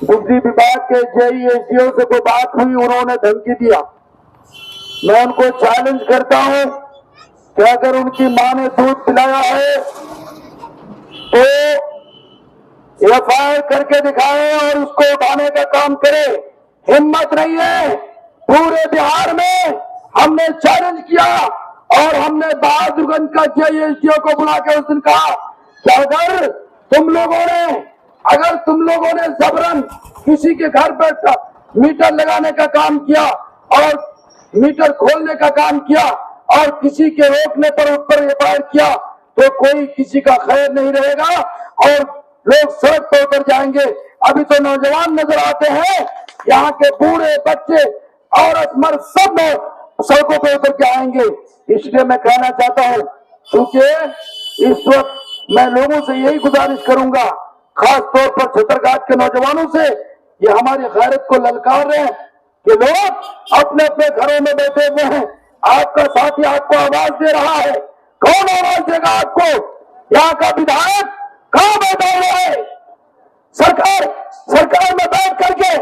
बिजली विभाग के जेईएसडीओ से कोई बात हुई, उन्होंने धमकी दिया। मैं उनको चैलेंज करता हूं कि अगर उनकी मां ने दूध पिलाया है तो एफआईआर करके दिखाए और उसको उठाने का काम करे। हिम्मत नहीं है। पूरे बिहार में हमने चैलेंज किया और हमने बहादुरगंज का जेईएसडीओ को बुला के उस दिन कहा कि अगर तुम लोगों ने जबरन किसी के घर पर मीटर लगाने का काम किया और मीटर खोलने का काम किया और किसी के रोकने पर उस पर एफआईआर किया तो कोई किसी का खैर नहीं रहेगा और लोग सड़क पर उतर जाएंगे। अभी तो नौजवान नजर आते हैं, यहाँ के बूढ़े बच्चे औरत मर्द सब सड़कों पर उतर के आएंगे। इसलिए मैं कहना चाहता हूँ, क्योंकि इस वक्त मैं लोगों से यही गुजारिश करूंगा, खास तौर पर छतरगाछ के नौजवानों से, ये हमारी गैरत को ललकार रहे हैं कि लोग अपने अपने घरों में बैठे हुए हैं, आपका साथी आपको आवाज दे रहा है। कौन आवाज देगा आपको? यहाँ का विधायक कहाँ बैठा हुआ है? सरकार में बैठ करके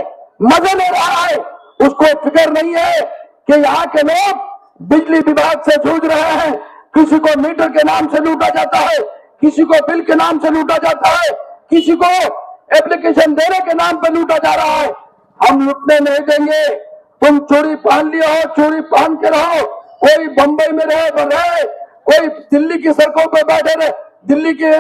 मजे ले रहा है। उसको फिक्र नहीं है कि यहाँ के लोग बिजली विभाग से जूझ रहे हैं। किसी को मीटर के नाम से लूटा जाता है, किसी को बिल के नाम से लूटा जाता है, किसी को एप्लीकेशन देने के नाम पर लूटा जा रहा है। हम लुटने नहीं देंगे। तुम चोरी पहन लिया हो, चोरी पहन के रहो। कोई बंबई में रहे तो रहे, कोई दिल्ली की सड़कों पर बैठे रहे, दिल्ली के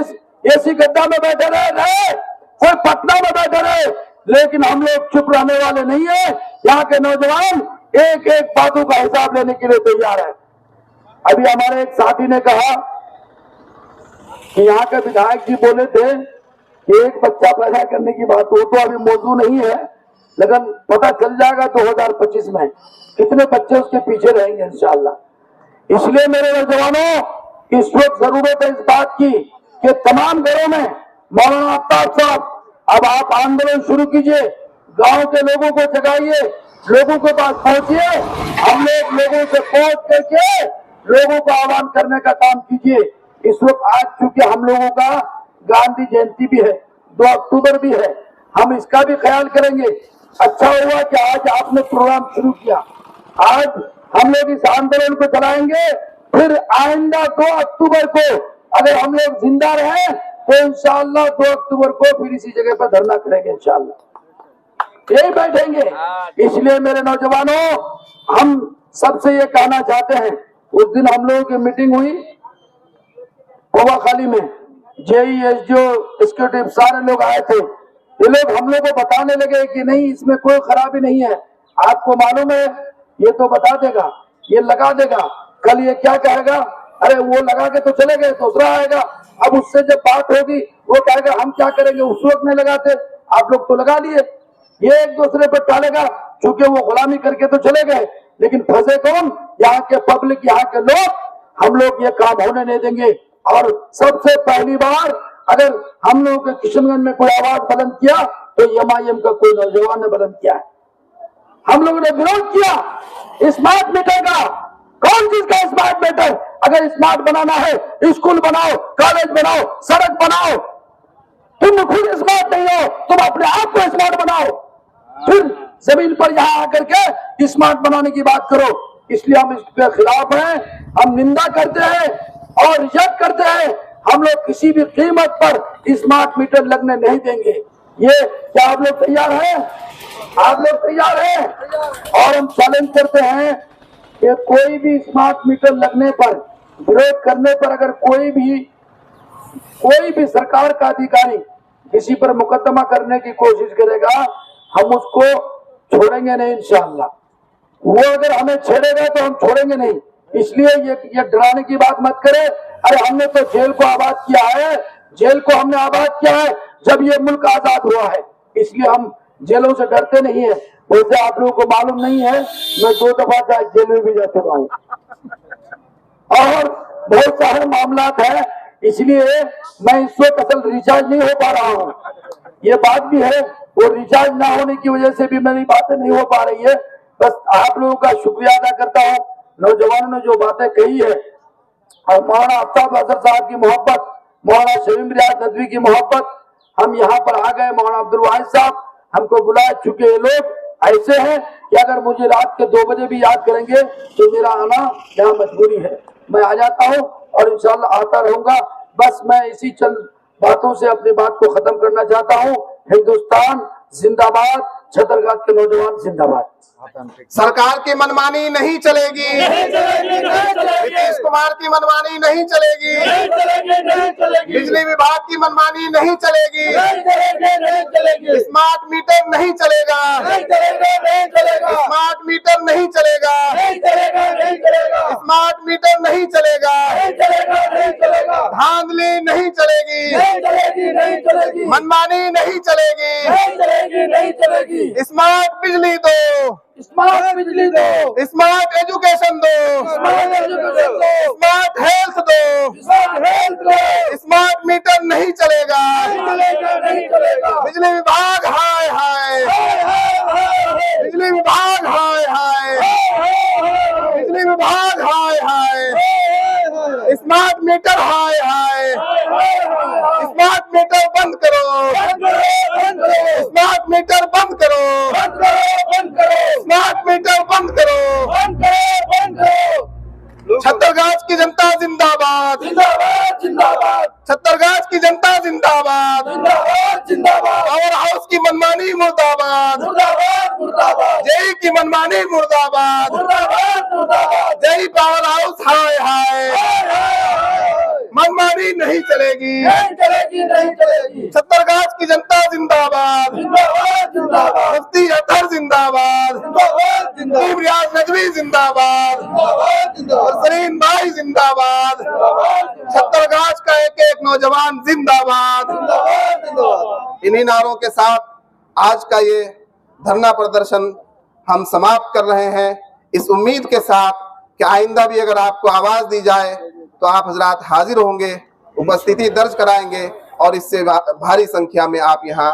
एसी गड्ढा में बैठे रहे, कोई पटना में बैठे रहे, लेकिन हम लोग चुप रहने वाले नहीं है। यहाँ के नौजवान एक एक बातों का हिसाब लेने के लिए तैयार है। अभी हमारे एक साथी ने कहा कि यहाँ के विधायक जी बोले थे कि एक बच्चा पैदा करने की बात हो, तो अभी मौजूद नहीं है, लेकिन पता चल जाएगा 2025 में कितने बच्चे उसके पीछे रहेंगे इंशाअल्लाह। इसलिए मेरे नौजवानों, इस वक्त जरूरत है इस बात की कि तमाम घरों में मौलाना आफ्ताब साहब, अब आप आंदोलन शुरू कीजिए, गांव के लोगों को जगाइए, लोगों के पास पहुंचिए। हम लोग लोगों से पहुंच करके लोगों को आह्वान करने का काम कीजिए। इस वक्त आज चूंकि हम लोगों का गांधी जयंती भी है, 2 अक्टूबर भी है, हम इसका भी ख्याल करेंगे। अच्छा हुआ कि आज आपने प्रोग्राम शुरू किया। आज हम लोग इस आंदोलन को चलाएंगे, फिर आइंदा 2 अक्टूबर को अगर हम लोग जिंदा रहे तो इंशाअल्लाह 2 अक्टूबर को फिर इसी जगह पर धरना करेंगे, इंशाअल्लाह यही बैठेंगे। इसलिए मेरे नौजवानों, हम सबसे ये कहना चाहते हैं, उस दिन हम लोगों की मीटिंग हुई पोवाखाली में, जेईएसडीओ एग्जीक्यूटिव सारे लोग आए थे। ये लोग हम लोग को बताने लगे कि नहीं, इसमें कोई खराबी नहीं है। आपको मालूम है ये तो बता देगा, ये लगा देगा। कल ये क्या कहेगा, अरे वो लगा के तो चले गए, दूसरा आएगा। अब उससे जब बात होगी वो कहेगा हम क्या करेंगे, उस वक्त नहीं लगाते, आप लोग तो लगा लिए। ये एक दूसरे पर टालेगा, क्योंकि वो गुलामी करके तो चले गए, लेकिन फंसे कौन, यहाँ के पब्लिक, यहाँ के लोग। हम लोग ये काम होने नहीं देंगे। और सबसे पहली बार अगर हम लोगों के किशनगंज में कोई आवाज बुलंद किया तो MIM का कोई नौजवान ने बुलंद किया है। हम लोगों ने विरोध किया स्मार्ट मीटर का। कौन चीज का स्मार्ट मीटर? अगर स्मार्ट बनाना है, स्कूल बनाओ, कॉलेज बनाओ, सड़क बनाओ। तुम खुद स्मार्ट नहीं हो, तुम अपने आप को स्मार्ट बनाओ, फिर जमीन पर यहाँ आकर के स्मार्ट बनाने की बात करो। इसलिए हम इसके खिलाफ हैं, हम निंदा करते हैं और यज्ञ करते हैं। हम लोग किसी भी कीमत पर स्मार्ट मीटर लगने नहीं देंगे। ये क्या आप लोग तैयार हैं? आप लोग तैयार हैं? और हम चैलेंज करते हैं कि कोई भी स्मार्ट मीटर लगने पर, विरोध करने पर अगर कोई भी सरकार का अधिकारी किसी पर मुकदमा करने की कोशिश करेगा, हम उसको छोड़ेंगे नहीं इंशाअल्लाह। वो अगर हमें छेड़ेगा तो हम छोड़ेंगे नहीं। इसलिए ये डराने की बात मत करें। अरे हमने तो जेल को आबाद किया है, जेल को हमने आबाद किया है जब ये मुल्क आजाद हुआ है, इसलिए हम जेलों से डरते नहीं है। वैसे आप लोगों को मालूम नहीं है, मैं 2 दफा जेल में भी जा चुका हूँ और बहुत सारे मामला है। इसलिए मैं इस वक्त असल रिचार्ज नहीं हो पा रहा हूँ, ये बात भी है। वो रिचार्ज ना होने की वजह से भी मेरी बातें नहीं हो पा रही है। बस आप लोगों का शुक्रिया अदा करता हूँ, नौजवानों ने जो बातें कही है, और मौलाना आफ्ताब अजहर साहब की मोहब्बत, मौलाना शमीम रियाज नदवी की मोहब्बत। हम यहाँ पर आ गए, मौलाना अब्दुल वाहिद साहब हमको बुला चुके। ये लोग ऐसे हैं कि अगर मुझे रात के 2 बजे भी याद करेंगे तो मेरा आना यहाँ मजबूरी है। मैं आ जाता हूँ और इंशाल्लाह आता रहूंगा। बस मैं इसी चंद बातों से अपनी बात को खत्म करना चाहता हूँ। हिंदुस्तान जिंदाबाद, छतरगाछ के नौजवान जिंदाबाद। सरकार की मनमानी नहीं चलेगी, नीतीश कुमार की मनमानी नहीं चलेगी, बिजली विभाग की मनमानी नहीं चलेगी, स्मार्ट मीटर नहीं चलेगा, स्मार्ट मीटर नहीं चलेगा, स्मार्ट मीटर नहीं चलेगा, धांधली नहीं चलेगी, मनमानी नहीं चलेगी, स्मार्ट बिजली दो, स्मार्ट बिजली दो, स्मार्ट एजुकेशन दो, स्मार्ट हेल्थ दो, स्मार्ट मीटर नहीं चलेगा, बिजली विभाग हाय हाय, बिजली विभाग हाय हाय, बिजली विभाग हाय हाय, स्मार्ट मीटर हाय हाय, स्मार्ट मीटर बंद करो, स्मार्ट मीटर बंद करो, स्मार्ट मीटर बंद करो, छतरगाछ की जनता जिंदाबाद, छतरगाछ की जनता जिंदाबाद, पावर हाउस की मनमानी मुर्दाबाद, जेई की मनमानी मुर्दाबाद, जेई पावर हाउस हाय हाय, मनमानी नहीं चलेगी, छतरगाछ की जनता जिंदाबाद, मुफ्ती अतहर जिंदाबाद, रियाज नदवी जिंदाबाद, सलीम भाई जिंदाबाद, छतरगाछ का एक नौजवान जिंदाबाद। इन्हीं नारों के साथ आज का ये धरना प्रदर्शन हम समाप्त कर रहे हैं, इस उम्मीद के साथ कि आइंदा भी अगर आपको आवाज दी जाए तो आप हजरात हाजिर होंगे, उपस्थिति दर्ज कराएंगे और इससे भारी संख्या में आप यहाँ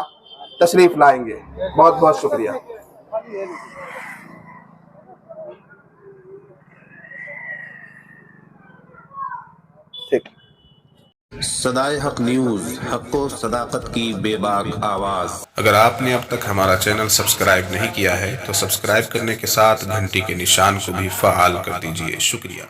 तशरीफ लाएंगे। बहुत बहुत शुक्रिया। सदाए हक न्यूज, हक़ व सदाकत की बेबाक आवाज। अगर आपने अब तक हमारा चैनल सब्सक्राइब नहीं किया है तो सब्सक्राइब करने के साथ घंटी के निशान को भी फ़आल कर दीजिए। शुक्रिया।